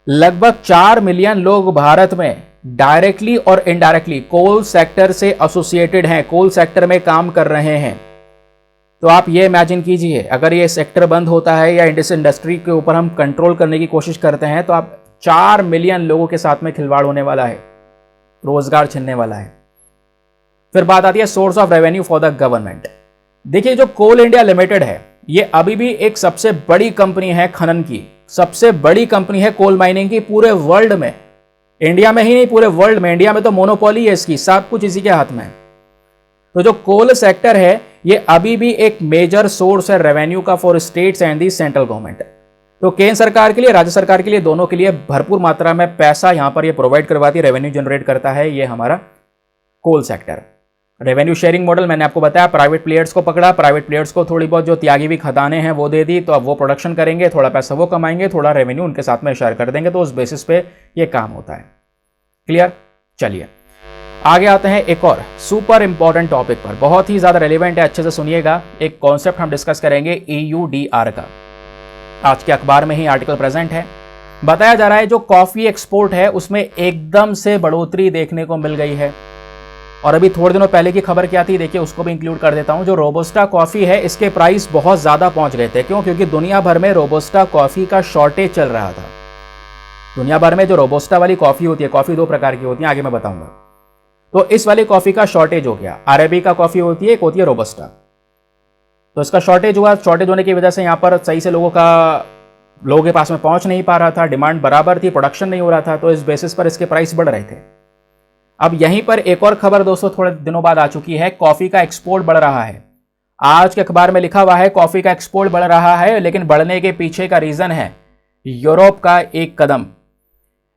S1: लगभग 4 मिलियन लोग भारत में डायरेक्टली और इनडायरेक्टली कोल सेक्टर से एसोसिएटेड हैं, कोल सेक्टर में काम कर रहे हैं। तो आप ये इमेजिन कीजिए, अगर ये सेक्टर बंद होता है या इस इंडस्ट्री के ऊपर हम कंट्रोल करने की कोशिश करते हैं, तो आप 4 मिलियन लोगों के साथ में खिलवाड़ होने वाला है, रोजगार छिनने वाला है। फिर बात आती है source of revenue for the government. देखिए, जो कोल इंडिया लिमिटेड है ये अभी भी एक सबसे बड़ी कंपनी है खनन की, सबसे बड़ी कंपनी है कोल माइनिंग की पूरे वर्ल्ड में। इंडिया में ही नहीं, पूरे वर्ल्ड में। इंडिया में तो मोनोपोली है इसकी, सब कुछ इसी के हाथ में है। तो जो कोल सेक्टर है ये अभी भी एक मेजर सोर्स है रेवेन्यू का for states and the central government. तो केंद्र सरकार के लिए, राज्य सरकार के लिए, दोनों के लिए भरपूर मात्रा में पैसा यहां पर ये प्रोवाइड करवाती है, रेवेन्यू जनरेट करता है ये हमारा coal sector. Revenue sharing model मैंने आपको बताया, प्राइवेट प्लेयर्स को पकड़ा, प्राइवेट प्लेयर्स को थोड़ी बहुत जो त्यागी हुई खदानें हैं वो दे दी, तो अब वो प्रोडक्शन करेंगे, थोड़ा पैसा वो कमाएंगे, थोड़ा रेवेन्यू उनके साथ में शेयर कर देंगे, तो उस बेसिस पे ये काम होता है। क्लियर? चलिए आगे आते हैं एक और सुपर इंपॉर्टेंट टॉपिक पर, बहुत ही ज्यादा रेलिवेंट है, अच्छे से सुनिएगा। एक कॉन्सेप्ट हम डिस्कस करेंगे EUDR का। आज के अखबार में ही आर्टिकल प्रेजेंट है। बताया जा रहा है जो कॉफी एक्सपोर्ट है उसमें एकदम से बढ़ोतरी देखने को मिल गई है, और अभी थोड़े दिनों पहले की खबर क्या थी, देखिए उसको भी इंक्लूड कर देता हूं। जो रोबोस्टा कॉफ़ी है इसके प्राइस बहुत ज़्यादा पहुंच गए थे। क्यों? क्योंकि दुनिया भर में रोबोस्टा कॉफ़ी का शॉर्टेज चल रहा था। दुनिया भर में जो रोबोस्टा वाली कॉफ़ी होती है, कॉफ़ी दो प्रकार की होती है, आगे मैं बताऊंगा। तो इस वाली कॉफ़ी का शॉर्टेज हो गया। अरेबिका कॉफ़ी होती है, एक होती है रोबोस्टा। तो इसका शॉर्टेज हुआ। शॉर्टेज होने की वजह से यहाँ पर सही से लोगों के पास में पहुंच नहीं पा रहा था, डिमांड बराबर थी, प्रोडक्शन नहीं हो रहा था, तो इस बेसिस पर इसके प्राइस बढ़ रहे थे। अब यहीं पर एक और खबर दोस्तों थोड़े दिनों बाद आ चुकी है, कॉफी का एक्सपोर्ट बढ़ रहा है। आज के अखबार में लिखा हुआ है कॉफी का एक्सपोर्ट बढ़ रहा है, लेकिन बढ़ने के पीछे का रीजन है यूरोप का एक कदम।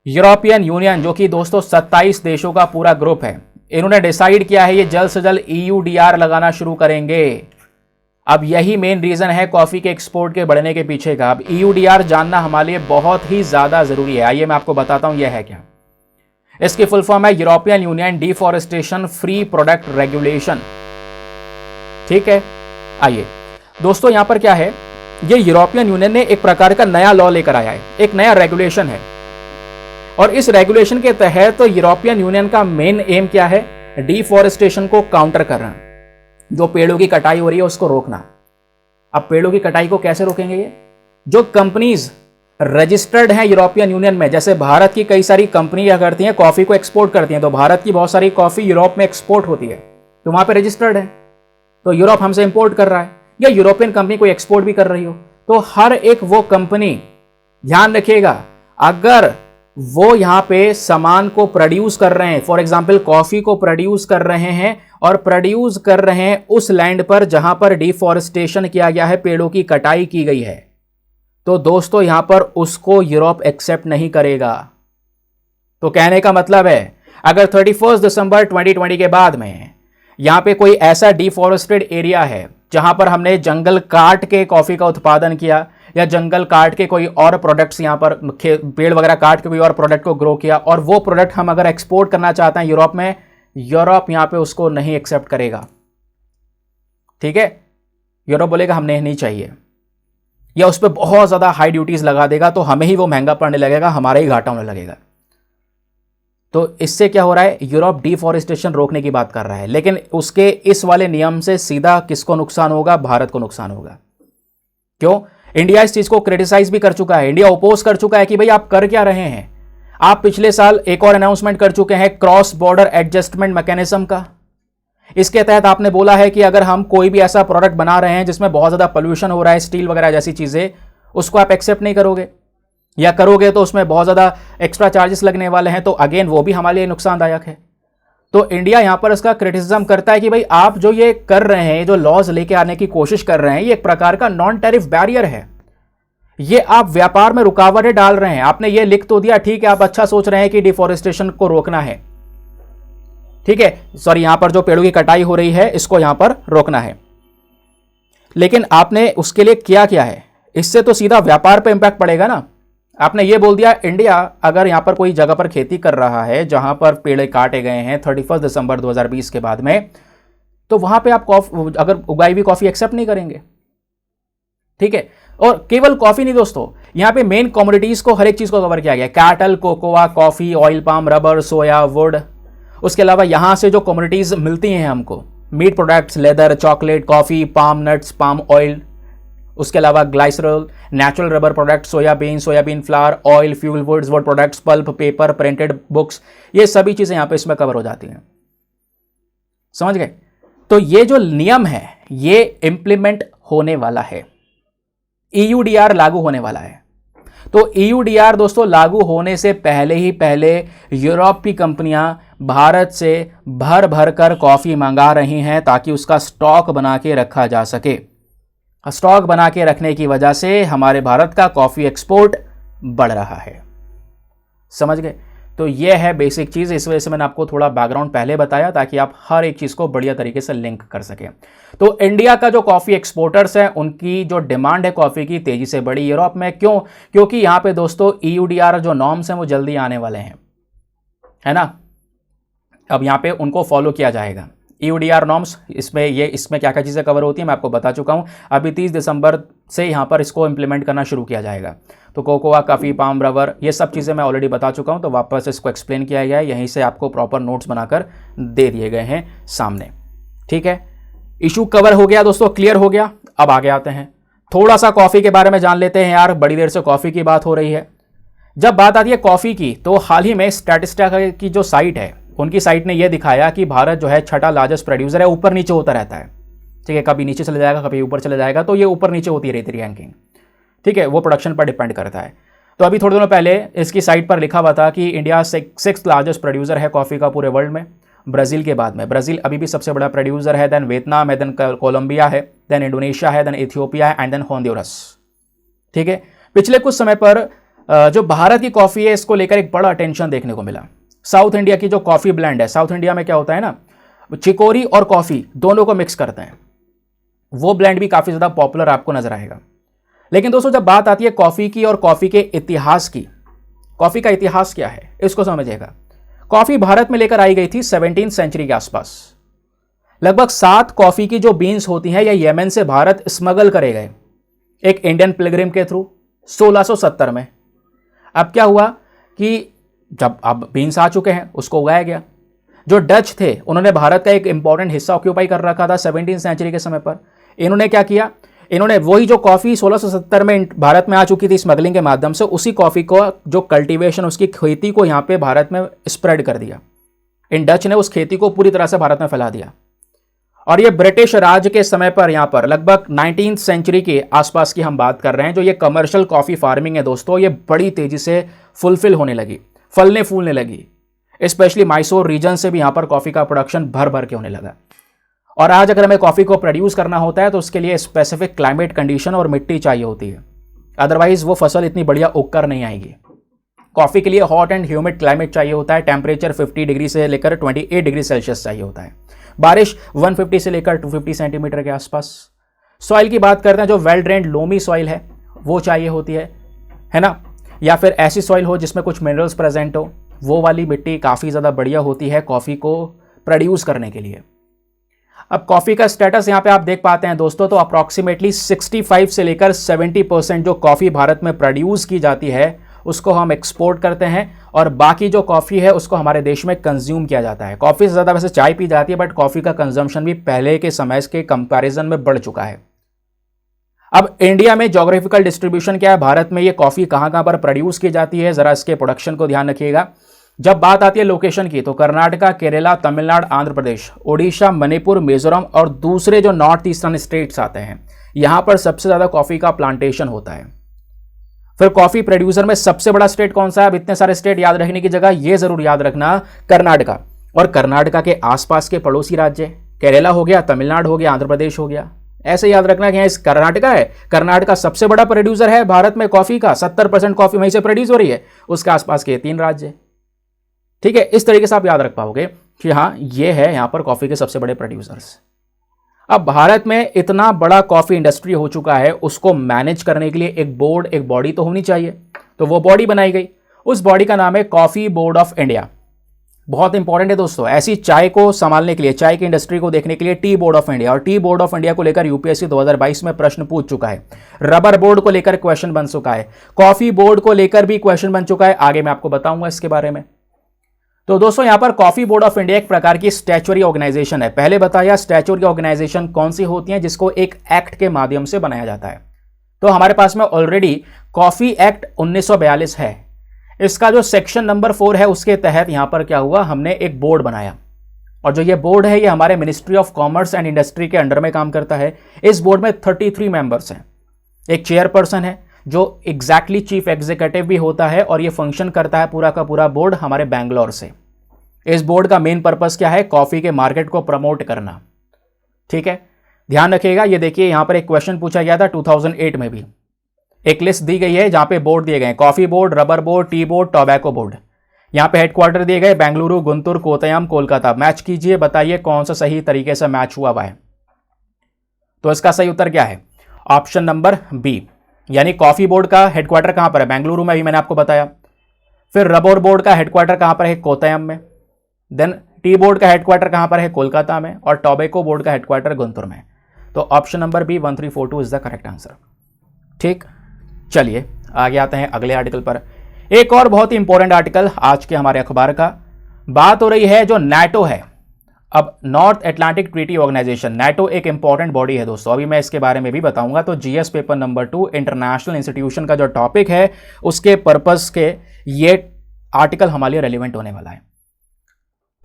S1: यूरोपियन यूनियन, जो कि दोस्तों 27 देशों का पूरा ग्रुप है, इन्होंने डिसाइड किया है ये जल्द से जल्द EUDR लगाना शुरू करेंगे। अब यही मेन रीजन है कॉफी के एक्सपोर्ट के बढ़ने के पीछे का। अब EUDR जानना हमारे लिए बहुत ही ज्यादा जरूरी है। आइए मैं आपको बताता हूं यह है क्या। इसकी फुल फॉर्म है European union deforestation free product regulation. ठीक है, आइए दोस्तों यहां पर क्या है, ये यूरोपियन यूनियन ने एक प्रकार का नया लॉ लेकर आया है, एक नया रेगुलेशन है। और इस रेगुलेशन के तहत तो यूरोपियन यूनियन का मेन एम क्या है, डिफॉरेस्टेशन को काउंटर करना, जो पेड़ों की कटाई हो रही है उसको रोकना। अब पेड़ों की कटाई को कैसे रोकेंगे? ये जो कंपनीज रजिस्टर्ड हैं यूरोपियन यूनियन में, जैसे भारत की कई सारी कंपनी क्या करती हैं, कॉफी को एक्सपोर्ट करती हैं, तो भारत की बहुत सारी कॉफी यूरोप में एक्सपोर्ट होती है, तो वहां पे रजिस्टर्ड है, तो यूरोप हमसे इंपोर्ट कर रहा है, या यूरोपियन कंपनी कोई एक्सपोर्ट भी कर रही हो, तो हर एक वो कंपनी ध्यान रखिएगा, अगर वो यहां पे सामान को प्रोड्यूस कर रहे हैं, फॉर एग्जाम्पल कॉफी को प्रोड्यूस कर रहे हैं और प्रोड्यूस कर रहे हैं उस लैंड पर जहां पर डिफॉरेस्टेशन किया गया है, पेड़ों की कटाई की गई है, तो दोस्तों यहां पर उसको यूरोप एक्सेप्ट नहीं करेगा। तो कहने का मतलब है, अगर 31 दिसंबर 2020 के बाद में यहां पे कोई ऐसा डिफॉरेस्टेड एरिया है जहां पर हमने जंगल काट के कॉफी का उत्पादन किया, या जंगल काट के कोई और प्रोडक्ट्स यहां पर पेड़ वगैरह काट के कोई और प्रोडक्ट को ग्रो किया, और वो प्रोडक्ट हम अगर एक्सपोर्ट करना चाहते हैं यूरोप में, यूरोप यहां पे उसको नहीं एक्सेप्ट करेगा। ठीक है, यूरोप बोलेगा हमें नहीं चाहिए, या उस पर बहुत ज्यादा हाई ड्यूटीज लगा देगा, तो हमें ही वो महंगा पड़ने लगेगा, हमारा ही घाटा होने लगेगा। तो इससे क्या हो रहा है, यूरोप डिफॉरेस्टेशन रोकने की बात कर रहा है, लेकिन उसके इस वाले नियम से सीधा किसको नुकसान होगा, भारत को नुकसान होगा। क्यों? इंडिया इस चीज को क्रिटिसाइज भी कर चुका है, इंडिया ओपोज कर चुका है कि भाई आप कर क्या रहे हैं। आप पिछले साल एक और अनाउंसमेंट कर चुके हैं क्रॉस बॉर्डर एडजस्टमेंट मैकेनिज्म का। इसके तहत आपने बोला है कि अगर हम कोई भी ऐसा प्रोडक्ट बना रहे हैं जिसमें बहुत ज्यादा पोल्यूशन हो रहा है, स्टील वगैरह जैसी चीजें, उसको आप एक्सेप्ट नहीं करोगे, या करोगे तो उसमें बहुत ज्यादा एक्स्ट्रा चार्जेस लगने वाले हैं, तो अगेन वो भी हमारे लिए नुकसानदायक है। तो इंडिया यहां पर इसका क्रिटिसिज्म करता है कि भाई आप जो ये कर रहे हैं, जो लॉज लेके आने की कोशिश कर रहे हैं, ये एक प्रकार का नॉन टैरिफ बैरियर है, ये आप व्यापार में रुकावटें डाल रहे हैं। आपने ये लिख तो दिया, ठीक है, आप अच्छा सोच रहे हैं कि डिफॉरेस्टेशन को रोकना है, ठीक है, सॉरी यहां पर जो पेड़ों की कटाई हो रही है इसको यहां पर रोकना है, लेकिन आपने उसके लिए किया क्या है? इससे तो सीधा व्यापार पे इंपैक्ट पड़ेगा ना। आपने ये बोल दिया, इंडिया अगर यहां पर कोई जगह पर खेती कर रहा है जहां पर पेड़ काटे गए हैं 31 दिसंबर 2020 के बाद में, तो वहां पे आप अगर उगाई हुई कॉफी एक्सेप्ट नहीं करेंगे। ठीक है, और केवल कॉफी नहीं दोस्तों, यहां पे मेन कमोडिटीज को, हर एक चीज को कवर किया गया, cattle, cocoa, coffee, oil palm, rubber, soya, wood. उसके अलावा यहां से जो कमोडिटीज मिलती हैं हमको, meat products, leather, chocolate, coffee, palm nuts, palm oil, उसके अलावा glycerol, natural rubber product, soybean flour, oil, fuel woods, wood products, pulp, paper, printed books, ये सभी चीजें यहां पे इसमें कवर हो जाती हैं। समझ गए? तो ये जो नियम है ये इंप्लीमेंट होने वाला है, EUDR लागू होने वाला है। तो EUDR दोस्तों लागू होने से पहले ही पहले यूरोप की कंपनियां भारत से भर भर कर कॉफी मंगा रही हैं, ताकि उसका स्टॉक बना के रखा जा सके। स्टॉक बना के रखने की वजह से हमारे भारत का कॉफी एक्सपोर्ट बढ़ रहा है। समझ गए? तो यह है बेसिक चीज। इस वजह से मैंने आपको थोड़ा बैकग्राउंड पहले बताया, ताकि आप हर एक चीज को बढ़िया तरीके से लिंक कर सकें। तो इंडिया का जो कॉफी एक्सपोर्टर्स हैं, उनकी जो डिमांड है कॉफी की, तेजी से बढ़ी यूरोप में। क्यों? क्योंकि यहां पे दोस्तों EUDR जो नॉर्म्स हैं वो जल्दी आने वाले हैं, है ना। अब यहां पे उनको फॉलो किया जाएगा। EUDR नॉर्म्स, इसमें क्या क्या चीज़ें कवर होती हैं मैं आपको बता चुका हूँ। अभी 30 दिसंबर से यहाँ पर इसको इम्प्लीमेंट करना शुरू किया जाएगा। तो कोकोआ, कॉफ़ी, पाम, रबर, ये सब चीज़ें मैं ऑलरेडी बता चुका हूँ, तो वापस इसको एक्सप्लेन किया गया है, यहीं से आपको प्रॉपर नोट्स बनाकर दे दिए गए हैं सामने। ठीक है, इशू कवर हो गया दोस्तों, क्लियर हो गया। अब आगे आते हैं, थोड़ा सा कॉफ़ी के बारे में जान लेते हैं यार, बड़ी देर से कॉफ़ी की बात हो रही है। जब बात आती है कॉफ़ी की, तो हाल ही में स्टैटिस्टिका की जो साइट है, उनकी साइट ने यह दिखाया कि भारत जो है छठा लार्जेस्ट प्रोड्यूसर है, ऊपर नीचे होता रहता है। ठीक है, कभी नीचे चले जाएगा, कभी ऊपर चले जाएगा, तो ये ऊपर नीचे होती रहती है रैंकिंग। ठीक है, वो प्रोडक्शन पर डिपेंड करता है। तो अभी थोड़े दिनों पहले इसकी साइट पर लिखा हुआ था कि इंडिया 6th लार्जेस्ट प्रोड्यूसर है कॉफ़ी का पूरे वर्ल्ड में, ब्राज़ील के बाद में। ब्राज़ील अभी भी सबसे बड़ा प्रोड्यूसर है, देन वियतनाम है, देन कोलंबिया है, देन इंडोनेशिया है, देन इथियोपिया है, एंड देन होंडुरस। ठीक है, पिछले कुछ समय पर जो भारत की कॉफ़ी है, इसको लेकर एक बड़ा अटेंशन देखने को मिला। साउथ इंडिया की जो कॉफ़ी ब्लेंड है, साउथ इंडिया में क्या होता है ना, चिकोरी और कॉफ़ी दोनों को मिक्स करते हैं, वो ब्लेंड भी काफ़ी ज़्यादा पॉपुलर आपको नजर आएगा। लेकिन दोस्तों जब बात आती है कॉफ़ी की और कॉफ़ी के इतिहास की, कॉफ़ी का इतिहास क्या है इसको समझिएगा। कॉफ़ी भारत में लेकर आई गई थी 17वीं सेंचुरी के आसपास। लगभग 7 कॉफ़ी की जो बीन्स होती हैं, या यमन से भारत स्मगल करे गए एक इंडियन पिलग्रिम के थ्रू 1670 में। अब क्या हुआ कि जब अब बीन्स आ चुके हैं, उसको उगाया गया। जो डच थे, उन्होंने भारत का एक इंपॉर्टेंट हिस्सा ऑक्यूपाई कर रखा था 17वीं सेंचुरी के समय पर। इन्होंने क्या किया, इन्होंने वही जो कॉफ़ी 1670 में भारत में आ चुकी थी स्मगलिंग के माध्यम से, उसी कॉफ़ी को जो कल्टीवेशन, उसकी खेती को यहाँ पे भारत में स्प्रेड कर दिया। इन डच ने उस खेती को पूरी तरह से भारत में फैला दिया। और ये ब्रिटिश राज के समय पर, यहाँ पर लगभग 19वीं सेंचुरी के आसपास की हम बात कर रहे हैं, जो ये कमर्शियल कॉफ़ी फार्मिंग है दोस्तों, ये बड़ी तेज़ी से फुलफिल होने लगी, फलने फूलने लगी। स्पेशली मैसूर रीजन से भी यहाँ पर कॉफ़ी का प्रोडक्शन भर भर के होने लगा। और आज अगर हमें कॉफ़ी को प्रोड्यूस करना होता है तो उसके लिए स्पेसिफिक क्लाइमेट कंडीशन और मिट्टी चाहिए होती है, अदरवाइज वो फसल इतनी बढ़िया उगकर नहीं आएगी। कॉफ़ी के लिए हॉट एंड ह्यूमिड क्लाइमेट चाहिए होता है, टेम्परेचर 50 डिग्री से लेकर 28 डिग्री सेल्सियस चाहिए होता है, बारिश 150 से लेकर 250 सेंटीमीटर के आसपास। सॉइल की बात करते हैं, जो वेल ड्रेन्ड लोमी सॉइल है वो चाहिए होती है ना, या फिर ऐसी सॉइल हो जिसमें कुछ मिनरल्स प्रेजेंट हो, वो वाली मिट्टी काफ़ी ज़्यादा बढ़िया होती है कॉफ़ी को प्रोड्यूस करने के लिए। अब कॉफ़ी का स्टेटस यहाँ पे आप देख पाते हैं दोस्तों, तो अप्रॉक्सीमेटली 65 से लेकर 70% जो कॉफ़ी भारत में प्रोड्यूस की जाती है उसको हम एक्सपोर्ट करते हैं, और बाकी जो कॉफ़ी है उसको हमारे देश में कंज्यूम किया जाता है। कॉफ़ी से ज़्यादा वैसे चाय पी जाती है, बट कॉफ़ी का कंजम्पशन भी पहले के समय के कंपैरिजन में बढ़ चुका है। अब इंडिया में ज्योग्राफिकल डिस्ट्रीब्यूशन क्या है, भारत में ये कॉफ़ी कहाँ कहाँ पर प्रोड्यूस की जाती है, ज़रा इसके प्रोडक्शन को ध्यान रखिएगा। जब बात आती है लोकेशन की, तो कर्नाटका, केरला, तमिलनाडु, आंध्र प्रदेश, ओडिशा, मणिपुर, मिजोरम और दूसरे जो नॉर्थ ईस्टर्न स्टेट्स आते हैं, यहाँ पर सबसे ज़्यादा कॉफ़ी का प्लांटेशन होता है। फिर कॉफ़ी प्रोड्यूसर में सबसे बड़ा स्टेट कौन सा है? अब इतने सारे स्टेट याद रखने की जगह ये ज़रूर याद रखना, कर्नाटका, और कर्नाटका के आसपास के पड़ोसी राज्य, केरला हो गया, तमिलनाडु हो गया, आंध्र प्रदेश हो गया। ऐसे याद रखना कि इस कर्नाटका है, कर्नाटका सबसे बड़ा प्रोड्यूसर है भारत में कॉफ़ी का, 70% कॉफ़ी वहीं से प्रोड्यूस हो रही है, उसके आसपास के 3 राज्य। ठीक है, इस तरीके से आप याद रख पाओगे कि हाँ ये है यहाँ पर कॉफ़ी के सबसे बड़े प्रोड्यूसर्स। अब भारत में इतना बड़ा कॉफ़ी इंडस्ट्री हो चुका है, उसको मैनेज करने के लिए एक बोर्ड, एक बॉडी तो होनी चाहिए, तो वो बॉडी बनाई गई। उस बॉडी का नाम है कॉफ़ी बोर्ड ऑफ इंडिया। बहुत इंपॉर्टेंट है दोस्तों, ऐसी चाय को संभालने के लिए, चाय की इंडस्ट्री को देखने के लिए टी बोर्ड ऑफ इंडिया, और टी बोर्ड ऑफ इंडिया को लेकर यूपीएससी 2022 में प्रश्न पूछ चुका है। रबर बोर्ड को लेकर क्वेश्चन बन चुका है, कॉफ़ी बोर्ड को लेकर भी क्वेश्चन बन चुका है, आगे मैं आपको बताऊंगा इसके बारे में। तो दोस्तों यहां पर कॉफ़ी बोर्ड ऑफ इंडिया एक प्रकार की स्टैच्यूटरी ऑर्गेनाइजेशन है। पहले बताया स्टैच्यूटरी ऑर्गेनाइजेशन कौन सी होती है, जिसको एक एक्ट के माध्यम से बनाया जाता है। तो हमारे पास में ऑलरेडी कॉफ़ी एक्ट 1942 है, इसका जो सेक्शन नंबर 4 है उसके तहत यहां पर क्या हुआ, हमने एक बोर्ड बनाया, और जो ये बोर्ड है ये हमारे ministry of commerce and industry के अंडर में काम करता है। इस बोर्ड में 33 मेंबर्स हैं, एक चेयरपर्सन है जो एग्जैक्टली चीफ एग्जीक्यूटिव भी होता है, और ये फंक्शन करता है पूरा का पूरा बोर्ड हमारे बैंगलोर से। इस बोर्ड का मेन पर्पस क्या है, कॉफ़ी के मार्केट को प्रमोट करना। ठीक है, ध्यान रखिएगा। ये देखिए यहाँ पर एक क्वेश्चन पूछा गया था 2008 में भी, एक लिस्ट दी गई है जहाँ पे बोर्ड दिए गए, coffee board, rubber board, tea board, tobacco board. यहाँ पे हेडक्वार्टर दिए गए बेंगलुरु, गुंटूर, कोतयम, कोलकाता। मैच कीजिए, बताइए कौन सा सही तरीके से मैच हुआ है। तो इसका सही उत्तर क्या है, ऑप्शन नंबर बी, यानी कॉफ़ी बोर्ड का हेडक्वार्टर कहां पर है, बेंगलुरु में, अभी मैंने आपको बताया। फिर रबर बोर्ड का हेडक्वार्टर कहां पर है, कोतयम में। देन टी बोर्ड का हेडक्वार्टर कहां पर है? कोलकाता में। और टोबैको बोर्ड का हेडक्वार्टर गुंतुर में। तो option number B 1342 is the correct answer. ठीक, चलिए आगे आते हैं अगले आर्टिकल पर। एक और बहुत ही इंपॉर्टेंट आर्टिकल आज के हमारे अखबार का, बात हो रही है जो नाटो है। अब North Atlantic Treaty Organization, NATO एक इंपॉर्टेंट बॉडी है दोस्तों, अभी मैं इसके बारे में भी बताऊंगा। तो GS paper number 2 international institution का जो टॉपिक है उसके पर्पस के ये आर्टिकल हमारे लिए रेलिवेंट होने वाला है।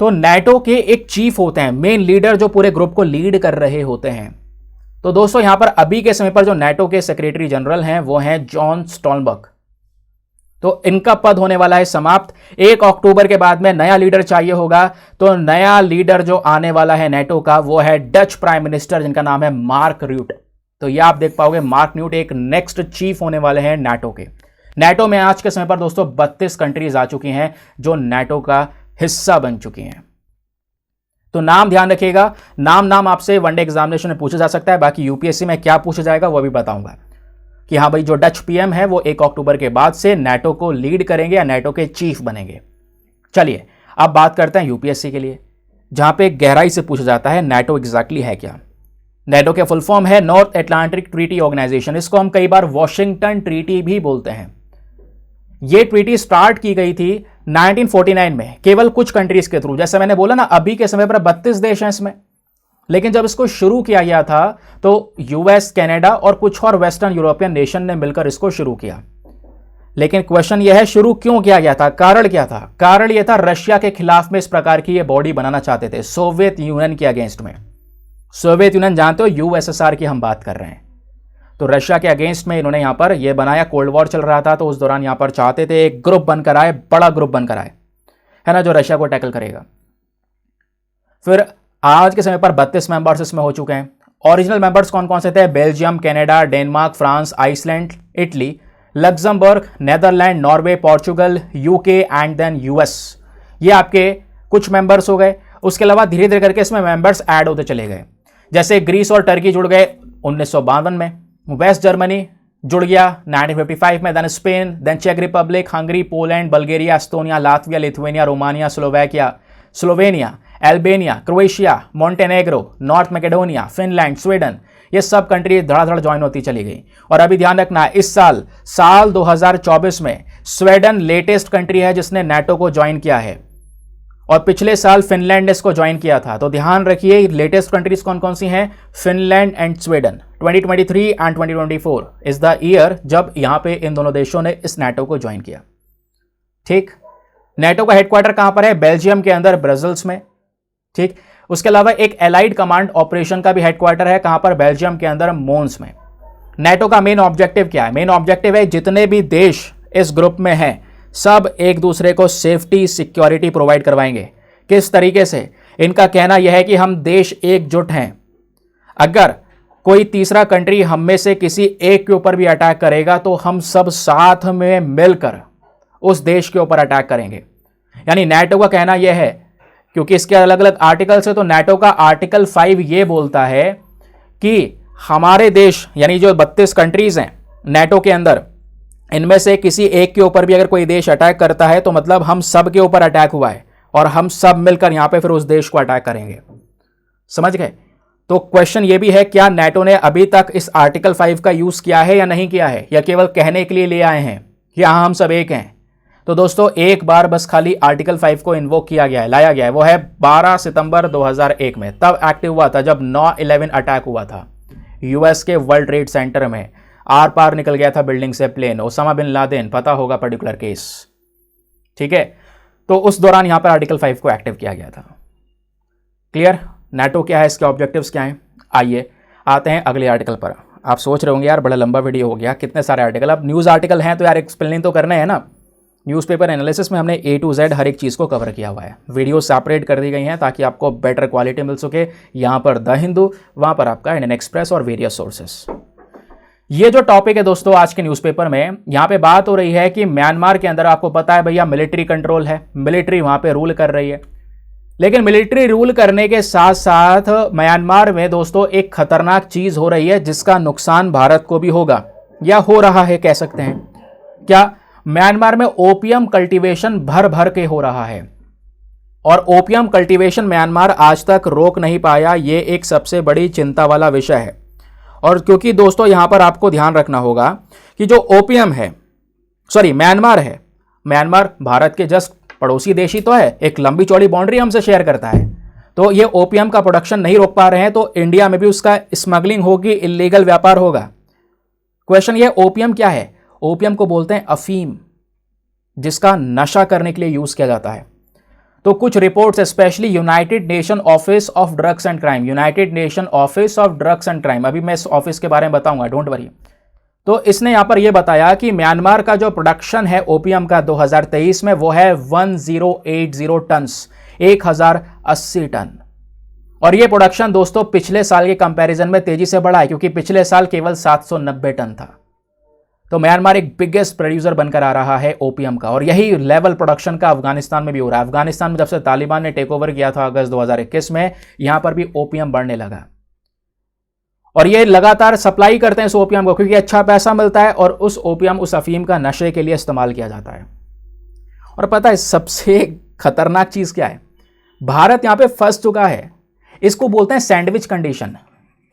S1: तो नाटो के एक चीफ होते हैं, मेन लीडर जो पूरे ग्रुप को लीड कर रहे होते हैं। तो दोस्तों यहां पर अभी के समय पर जो नाटो के सेक्रेटरी जनरल हैं वो हैं जॉन स्टोल्टनबर्ग। तो इनका पद होने वाला है समाप्त। 1 अक्टूबर के बाद में नया लीडर चाहिए होगा। तो नया लीडर जो आने वाला है नाटो का वो है डच प्राइम मिनिस्टर जिनका नाम है मार्क र्यूट। तो ये आप देख पाओगे मार्क र्यूट एक नेक्स्ट चीफ होने वाले हैं नाटो के। नाटो में आज के समय पर दोस्तों 32 कंट्रीज आ चुकी हैं जो नाटो का हिस्सा बन चुकी हैं। तो नाम ध्यान रखिएगा, नाम आपसे वनडे एग्जामिनेशन में पूछा जा सकता है। बाकी यूपीएससी में क्या पूछा जाएगा वो भी बताऊंगा कि हाँ भाई जो डच पीएम है वो 1 अक्टूबर के बाद से नाटो को लीड करेंगे या नाटो के चीफ बनेंगे। चलिए अब बात करते हैं यूपीएससी के लिए, जहां पे गहराई से पूछा जाता है नाटो एग्जैक्टली है क्या। नाटो के फुल फॉर्म है नॉर्थ अटलांटिक ट्रीटी ऑर्गेनाइजेशन। इसको हम कई बार वॉशिंगटन ट्रीटी भी बोलते हैं। यह ट्रीटी स्टार्ट की गई थी 1949 में केवल कुछ कंट्रीज के थ्रू। जैसे मैंने बोला ना अभी के समय पर 32 देश हैं इसमें, लेकिन जब इसको शुरू किया गया था तो यूएस, कनाडा और कुछ और वेस्टर्न यूरोपियन नेशन ने मिलकर इसको शुरू किया। लेकिन क्वेश्चन यह है शुरू क्यों किया गया था, कारण क्या था? कारण यह था रशिया के खिलाफ में इस प्रकार की यह बॉडी बनाना चाहते थे, सोवियत यूनियन के अगेंस्ट में। सोवियत यूनियन जानते हो, यूएसएसआर की हम बात कर रहे हैं। तो रशिया के अगेंस्ट में इन्होंने यहां पर यह बनाया। कोल्ड वॉर चल रहा था तो उस दौरान यहां पर चाहते थे एक ग्रुप बनकर आए, बड़ा ग्रुप बनकर आए, है ना, जो रशिया को टैकल करेगा। फिर आज के समय पर 32 मेंबर्स इसमें हो चुके हैं। ओरिजिनल मेंबर्स कौन कौन से थे? Belgium, Canada, Denmark, France, Iceland, Italy, Luxembourg, Netherland, Norway, Portugal, UK and then US. ये आपके कुछ मेंबर्स हो गए। उसके अलावा धीरे धीरे करके इसमें मेंबर्स ऐड होते चले गए। जैसे ग्रीस और टर्की जुड़ गए 1952 में, वेस्ट जर्मनी जुड़ गया 1955 में, देन स्पेन, देन चेक Republic, Hungary, Poland, Bulgaria, Estonia, Latvia, Lithuania, Romania, Slovenia, Albania, Croatia, Montenegro, North Macedonia, Finland, Sweden, ये सब कंट्री धड़ाधड़ ज्वाइन होती चली गई। और अभी ध्यान रखना इस साल 2024 में स्वीडन लेटेस्ट कंट्री है जिसने नाटो को ज्वाइन किया है, और पिछले साल फिनलैंड ने इसको ज्वाइन किया था। तो ध्यान रखिए लेटेस्ट कंट्रीज कौन कौन सी हैं? Finland and Sweden. 2023 and 2024 is the year जब यहां पे इन दोनों देशों ने इस नाटो को ज्वाइन किया। ठीक, नाटो का हेडक्वार्टर कहां पर है? बेल्जियम के अंदर ब्रसल्स में। ठीक, उसके अलावा एक एलाइड कमांड ऑपरेशन का भी हेडक्वार्टर है, कहां पर? बेल्जियम के अंदर मोन्स में। नाटो का मेन ऑब्जेक्टिव क्या है? मेन ऑब्जेक्टिव है जितने भी देश इस ग्रुप में हैं सब एक दूसरे को सेफ्टी सिक्योरिटी प्रोवाइड करवाएंगे। किस तरीके से? इनका कहना यह है कि हम देश एकजुट हैं। अगर कोई तीसरा कंट्री हम में से किसी एक के ऊपर भी अटैक करेगा तो हम सब साथ में मिलकर उस देश के ऊपर अटैक करेंगे। यानी नाटो का कहना यह है, क्योंकि इसके अलग अलग आर्टिकल्स है, तो नाटो का आर्टिकल 5 ये बोलता है कि हमारे देश यानी जो 32 कंट्रीज हैं नाटो के अंदर, इनमें से किसी एक के ऊपर भी अगर कोई देश अटैक करता है तो मतलब हम सब के ऊपर अटैक हुआ है और हम सब मिलकर यहां पे फिर उस देश को अटैक करेंगे। समझ गए? तो क्वेश्चन ये भी है क्या नाटो ने अभी तक इस आर्टिकल 5 का यूज किया है या नहीं किया है, या केवल कहने के लिए ले आए हैं कि हाँ हम सब एक हैं? तो दोस्तों एक बार बस खाली आर्टिकल 5 को इन्वोक किया गया है, लाया गया है, वो है 12 सितंबर 2001 में। तब एक्टिव हुआ था जब 9/11 अटैक हुआ था यूएस के वर्ल्ड ट्रेड सेंटर में। आर पार निकल गया था बिल्डिंग से प्लेन, ओसामा बिन लादेन, पता होगा पर्टिकुलर केस। ठीक है, तो उस दौरान यहां पर आर्टिकल 5 को एक्टिव किया गया था। क्लियर? नाटो क्या है, इसके ऑब्जेक्टिव्स क्या हैं? आइए आते हैं अगले आर्टिकल पर। आप सोच रहे होंगे यार बड़ा लंबा वीडियो हो गया, कितने सारे आर्टिकल। अब न्यूज़ आर्टिकल हैं तो यार एक्सप्लेन तो करना है ना। न्यूज़पेपर एनालिसिस में हमने A to Z हर एक चीज़ को कवर किया हुआ है। वीडियो सेपरेट कर दी गई हैं ताकि आपको बेटर क्वालिटी मिल सके। यहाँ पर द हिंदू, वहाँ पर आपका इंडियन एक्सप्रेस और वेरियस सोर्सेस। ये जो टॉपिक है दोस्तों आज के न्यूज़पेपर में, यहाँ पे बात हो रही है कि म्यांमार के अंदर आपको पता है भैया मिलिट्री कंट्रोल है, मिलिट्री वहाँ पे रूल कर रही है। लेकिन मिलिट्री रूल करने के साथ साथ म्यांमार में दोस्तों एक खतरनाक चीज़ हो रही है जिसका नुकसान भारत को भी होगा, या हो रहा है कह सकते हैं। क्या? म्यांमार में ओपियम कल्टीवेशन भर भर के हो रहा है। और ओपियम कल्टीवेशन म्यांमार आज तक रोक नहीं पाया, ये एक सबसे बड़ी चिंता वाला विषय है। और क्योंकि दोस्तों यहां पर आपको ध्यान रखना होगा कि जो ओपियम है, म्यांमार है, म्यांमार भारत के जस्ट पड़ोसी देश ही तो है, एक लंबी चौड़ी बाउंड्री हमसे शेयर करता है। तो ये ओपियम का प्रोडक्शन नहीं रोक पा रहे हैं तो इंडिया में भी उसका स्मगलिंग होगी, इलीगल व्यापार होगा। क्वेश्चन ये, ओपियम क्या है? ओपियम को बोलते हैं अफीम, जिसका नशा करने के लिए यूज किया जाता है। तो कुछ reports, specially United nation office of drugs and crime, United nation office of drugs and crime, अभी मैं इस ऑफिस के बारे में बताऊंगा, डोंट वरी। तो इसने यहां पर यह बताया कि म्यांमार का जो प्रोडक्शन है ओपियम का 2023 में वो है 1080 टन्स, 1080 टन। और ये प्रोडक्शन दोस्तों पिछले साल के कंपैरिजन में तेजी से बढ़ा है, क्योंकि पिछले साल केवल 790 टन था। तो म्यांमार एक बिगेस्ट प्रोड्यूसर बनकर आ रहा है ओपियम का, और यही लेवल प्रोडक्शन का अफगानिस्तान में भी हो रहा है। अफगानिस्तान में जब से तालिबान ने टेक ओवर किया था अगस्त 2021 में, यहां पर भी ओपियम बढ़ने लगा। और ये लगातार सप्लाई करते हैं इस ओपियम को, क्योंकि अच्छा पैसा मिलता है और उस ओपियम, उस अफीम का नशे के लिए इस्तेमाल किया जाता है। और पता है सबसे खतरनाक चीज क्या है? भारत यहां पे फंस चुका है। इसको बोलते हैं सैंडविच कंडीशन।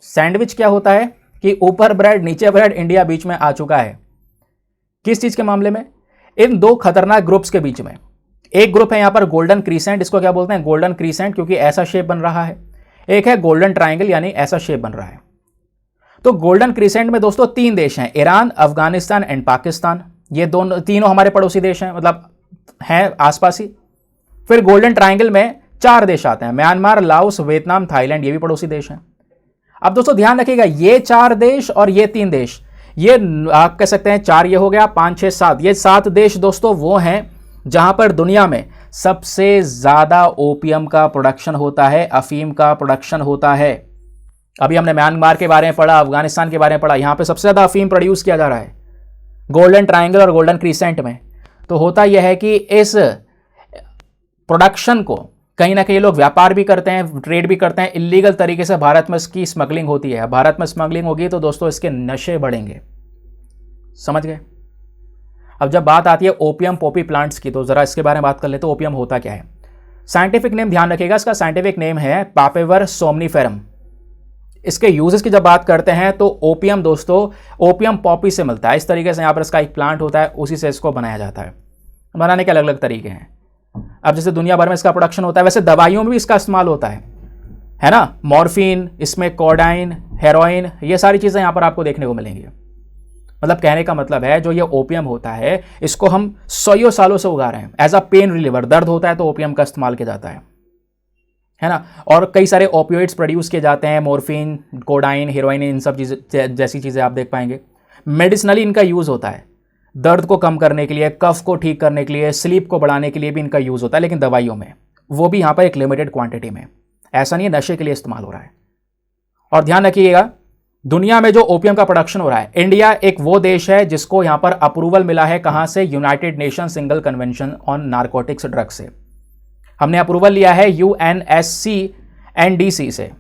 S1: सैंडविच क्या होता है कि ऊपर ब्रेड नीचे ब्रेड, इंडिया बीच में आ चुका है। किस चीज के मामले में? इन दो खतरनाक ग्रुप्स के बीच में। एक ग्रुप है यहां पर गोल्डन क्रीसेंट, इसको क्या बोलते हैं? गोल्डन क्रीसेंट, क्योंकि ऐसा शेप बन रहा है। एक है गोल्डन ट्राइंगल, यानी ऐसा शेप बन रहा है। तो गोल्डन क्रीसेंट में दोस्तों 3 देश हैं, ईरान, अफगानिस्तान एंड पाकिस्तान। ये तीनों हमारे पड़ोसी देश हैं, मतलब हैं आसपास ही। फिर गोल्डन ट्राइंगल में 4 देश आते हैं, म्यांमार, लाओस, वियतनाम, थाईलैंड, ये भी पड़ोसी देश हैं। अब दोस्तों ध्यान रखिएगा, ये 4 देश और ये 3 देश, ये आप कह सकते हैं 4 ये हो गया, 5, 6, 7, ये 7 देश दोस्तों वो हैं जहां पर दुनिया में सबसे ज्यादा ओपियम का प्रोडक्शन होता है, अफीम का प्रोडक्शन होता है। अभी हमने म्यांमार के बारे में पढ़ा, अफगानिस्तान के बारे में पढ़ा, यहां पे सबसे ज्यादा अफीम प्रोड्यूस किया जा रहा है गोल्डन ट्राइंगल और गोल्डन क्रीसेंट में। तो होता यह है कि इस प्रोडक्शन को कहीं ना कहीं लोग व्यापार भी करते हैं, ट्रेड भी करते हैं, इलीगल तरीके से भारत में इसकी स्मगलिंग होती है। भारत में स्मगलिंग होगी तो दोस्तों इसके नशे बढ़ेंगे, समझ गए? अब जब बात आती है ओपियम पॉपी प्लांट्स की, तो जरा इसके बारे में बात कर लेते हैं। ओपियम होता क्या है? साइंटिफिक नेम ध्यान रखिएगा, इसका साइंटिफिक नेम है पापेवर सोमनीफेरम। इसके यूजेस की जब बात करते हैं तो ओपियम दोस्तों ओपियम पॉपी से मिलता है। इस तरीके से यहां पर इसका एक प्लांट होता है, उसी से इसको बनाया जाता है। बनाने के अलग अलग तरीके हैं। अब जैसे दुनिया भर में इसका प्रोडक्शन होता है, वैसे दवाइयों में भी इसका इस्तेमाल होता है ना? मॉर्फिन, इसमें कोडाइन, हेरोइन, ये सारी चीजें यहां पर आपको देखने को मिलेंगी। मतलब कहने का मतलब है जो ये ओपियम होता है, इसको हम 100 सालों से उगा रहे हैं। एज अ पेन रिलीवर, दर्द होता है तो ओपियम का इस्तेमाल किया जाता है ना? और कई सारे ओपियोइड्स प्रोड्यूस किए जाते हैं, मॉर्फिन, कोडाइन, हेरोइन, इन सब चीजें जैसी चीजें आप देख पाएंगे। मेडिसिनली इनका यूज होता है, दर्द को कम करने के लिए, कफ को ठीक करने के लिए, स्लीप को बढ़ाने के लिए भी इनका यूज होता है, लेकिन दवाइयों में, वो भी यहां पर एक लिमिटेड क्वांटिटी में। ऐसा नहीं है नशे के लिए इस्तेमाल हो रहा है। और ध्यान रखिएगा, दुनिया में जो ओपियम का प्रोडक्शन हो रहा है, इंडिया एक वो देश है जिसको यहां पर अप्रूवल मिला है। कहां से? United nation single convention on narcotics drugs से हमने अप्रूवल लिया है, UNSC-NDC से।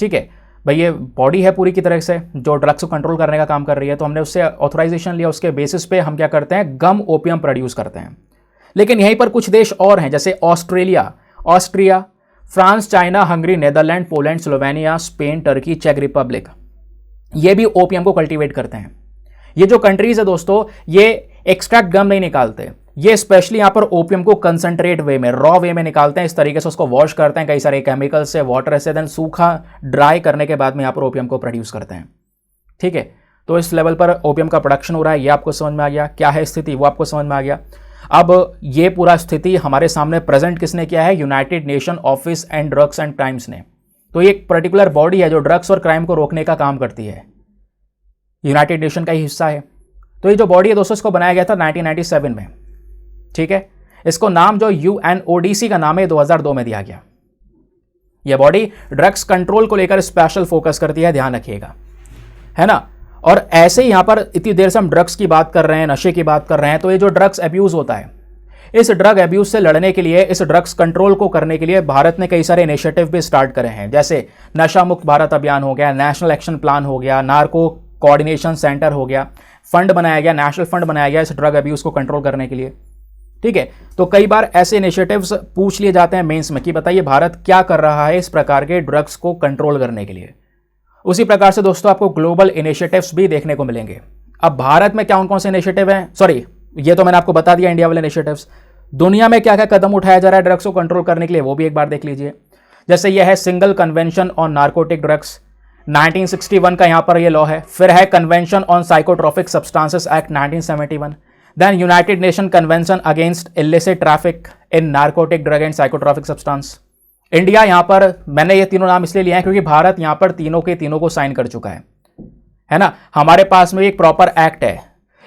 S1: ठीक है भाई, ये बॉडी है पूरी की तरह से जो ड्रग्स को कंट्रोल करने का काम कर रही है, तो हमने उससे ऑथराइजेशन लिया। उसके बेसिस पे हम क्या करते हैं? गम ओपियम प्रोड्यूस करते हैं। लेकिन यहीं पर कुछ देश और हैं, जैसे Australia, Austria, France, China, Hungary, Netherland, Poland, Slovenia, Spain, Turkey, चेक रिपब्लिक, ये भी ओपियम को कल्टीवेट करते हैं। ये जो कंट्रीज है दोस्तों, ये एक्सट्रैक्ट गम नहीं निकालते, ये स्पेशली यहां पर ओपियम को कंसंट्रेट वे में, रॉ वे में निकालते हैं। इस तरीके से उसको वॉश करते हैं कई सारे केमिकल से, वाटर से, देन सूखा ड्राई करने के बाद में यहां पर ओपियम को प्रोड्यूस करते हैं। ठीक है, तो इस लेवल पर ओपियम का प्रोडक्शन हो रहा है, ये आपको समझ में आ गया। क्या है स्थिति वो आपको समझ में आ गया। अब ये पूरा स्थिति हमारे सामने प्रेजेंट किसने किया है? United nation office and drugs and crimes ने। तो ये एक पर्टिकुलर बॉडी है जो ड्रग्स और क्राइम को रोकने का काम करती है, यूनाइटेड नेशन का ही हिस्सा है। तो ये जो बॉडी है दोस्तों, इसको बनाया गया था 1997 में। ठीक है, इसको नाम जो UNODC का नाम है 2002 में दिया गया। यह बॉडी ड्रग्स कंट्रोल को लेकर स्पेशल फोकस करती है, ध्यान रखिएगा, है ना? और ऐसे ही यहां पर इतनी देर से हम ड्रग्स की बात कर रहे हैं, नशे की बात कर रहे हैं, तो ये जो ड्रग्स अब्यूज होता है, इस ड्रग अब्यूज से लड़ने के लिए, इस ड्रग्स कंट्रोल को करने के लिए भारत ने कई सारे इनिशिएटिव भी स्टार्ट करे हैं। जैसे नशा मुक्त भारत अभियान हो गया, नेशनल एक्शन प्लान हो गया, नार्को कोऑर्डिनेशन सेंटर हो गया, फंड बनाया गया, नेशनल फंड बनाया गया इस ड्रग अब्यूज को कंट्रोल करने के लिए। ठीक है। तो कई बार ऐसे इनिशिएटिव्स पूछ लिए जाते हैं मेंस में कि बताइए भारत क्या कर रहा है इस प्रकार के ड्रग्स को कंट्रोल करने के लिए। उसी प्रकार से दोस्तों आपको ग्लोबल इनिशिएटिव्स भी देखने को मिलेंगे। अब भारत में कौन कौन से इनिशिएटिव हैं, सॉरी ये तो मैंने आपको बता दिया इंडिया वाले इनिशिएटिव्स। दुनिया में क्या क्या कदम उठाया जा रहा है ड्रग्स को कंट्रोल करने के लिए, वो भी एक बार देख लीजिए। जैसे यह है single convention on narcotic drugs, 1961 का यहां पर यह लॉ है। फिर है convention on psychotropic substances act 1971, then United Nation convention against illicit traffic in narcotic drug and psychotropic substance. India यहां पर, मैंने ये तीनों नाम इसलिए लिए हैं क्योंकि भारत यहां पर तीनों के तीनों को साइन कर चुका है ना। हमारे पास में एक प्रॉपर एक्ट है,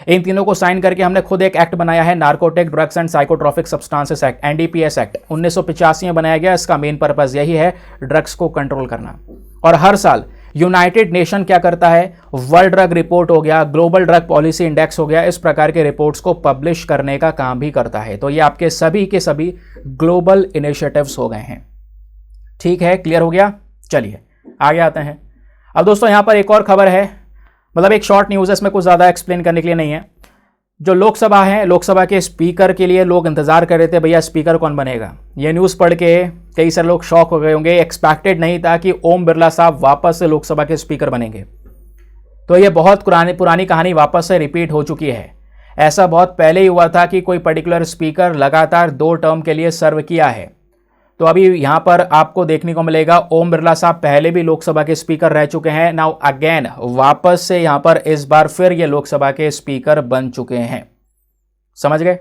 S1: इन तीनों को साइन करके हमने खुद एक एक्ट बनाया है, narcotic drugs and psychotropic substances act, NDPS act 1985 में बनाया गया। इसका मेन पर्पस यही है ड्रग्स को कंट्रोल करना। और हर साल यूनाइटेड नेशन क्या करता है, वर्ल्ड ड्रग रिपोर्ट हो गया, ग्लोबल ड्रग पॉलिसी इंडेक्स हो गया, इस प्रकार के रिपोर्ट्स को पब्लिश करने का काम भी करता है। तो ये आपके सभी के सभी ग्लोबल इनिशिएटिव्स हो गए हैं। ठीक है, क्लियर हो गया। चलिए आगे आते हैं। अब दोस्तों यहां पर एक और खबर है, मतलब एक शॉर्ट न्यूज़ है, इसमें कुछ ज़्यादा एक्सप्लेन करने के लिए नहीं है। जो लोकसभा है, लोकसभा के स्पीकर के लिए लोग इंतजार कर रहे थे, भैया स्पीकर कौन बनेगा। ये न्यूज़ पढ़ के कई सारे लोग शॉक हो गए होंगे, एक्सपेक्टेड नहीं था कि ओम बिरला साहब वापस से लोकसभा के स्पीकर बनेंगे। तो ये बहुत पुरानी कहानी वापस से रिपीट हो चुकी है। ऐसा बहुत पहले ही हुआ था कि कोई पर्टिकुलर स्पीकर लगातार 2 टर्म के लिए सर्व किया है। तो अभी यहां पर आपको देखने को मिलेगा ओम बिरला साहब पहले भी लोकसभा के स्पीकर रह चुके हैं, नाउ अगेन वापस से यहां पर इस बार फिर ये लोकसभा के स्पीकर बन चुके हैं। समझ गए।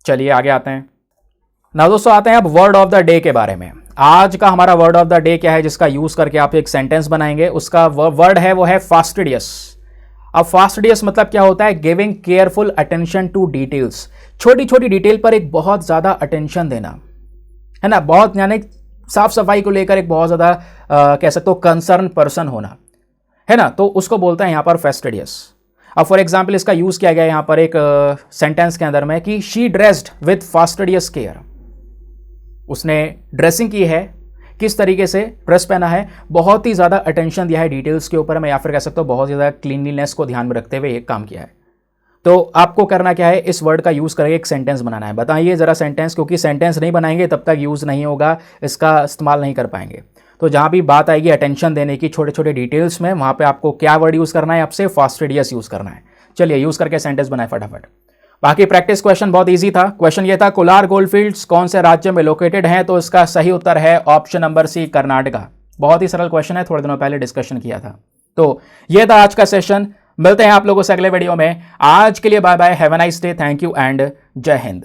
S1: चलिए आगे आते हैं। नाउ दोस्तों आते हैं अब वर्ड ऑफ द डे के बारे में। आज का हमारा वर्ड ऑफ द डे क्या है, जिसका यूज करके आप एक सेंटेंस बनाएंगे। उसका वर्ड है वो है फास्टिडियस। अब फास्टिडियस मतलब क्या होता है, giving careful attention to details. छोटी छोटी डिटेल पर एक बहुत ज्यादा अटेंशन देना, है ना। बहुत यानी साफ सफाई को लेकर एक बहुत ज़्यादा कह सकते हो कंसर्न पर्सन होना, है ना। तो उसको बोलते हैं यहाँ पर फेस्टिडियस। अब फॉर एग्जाम्पल इसका यूज़ किया गया यहाँ पर एक सेंटेंस के अंदर में कि she dressed with fastidious care. उसने ड्रेसिंग की है, किस तरीके से ड्रेस पहना है, बहुत ही ज़्यादा अटेंशन दिया है डिटेल्स के ऊपर में, या फिर कह सकते हो बहुत ज़्यादा क्लीनलीनेस को ध्यान में रखते हुए एक काम किया है। तो आपको करना क्या है, इस वर्ड का यूज़ करके एक सेंटेंस बनाना है। बताइए ज़रा सेंटेंस, क्योंकि सेंटेंस नहीं बनाएंगे तब तक यूज़ नहीं होगा, इसका इस्तेमाल नहीं कर पाएंगे। तो जहाँ भी बात आएगी अटेंशन देने की छोटे छोटे डिटेल्स में, वहाँ पे आपको क्या वर्ड यूज़ करना है, आपसे फास्टिडियस यूज़ करना है। चलिए यूज़ करके सेंटेंस बनाए फटाफट। बाकी प्रैक्टिस क्वेश्चन बहुत ईजी था। क्वेश्चन ये था कोलार गोल्डफील्ड्स कौन से राज्य में लोकेटेड है, तो इसका सही उत्तर है ऑप्शन नंबर सी, कर्नाटका। बहुत ही सरल क्वेश्चन है, थोड़े दिनों पहले डिस्कशन किया था। तो ये था आज का सेशन। मिलते हैं आप लोगों से अगले वीडियो में। आज के लिए bye bye, have a nice day, thank you and Jai Hind.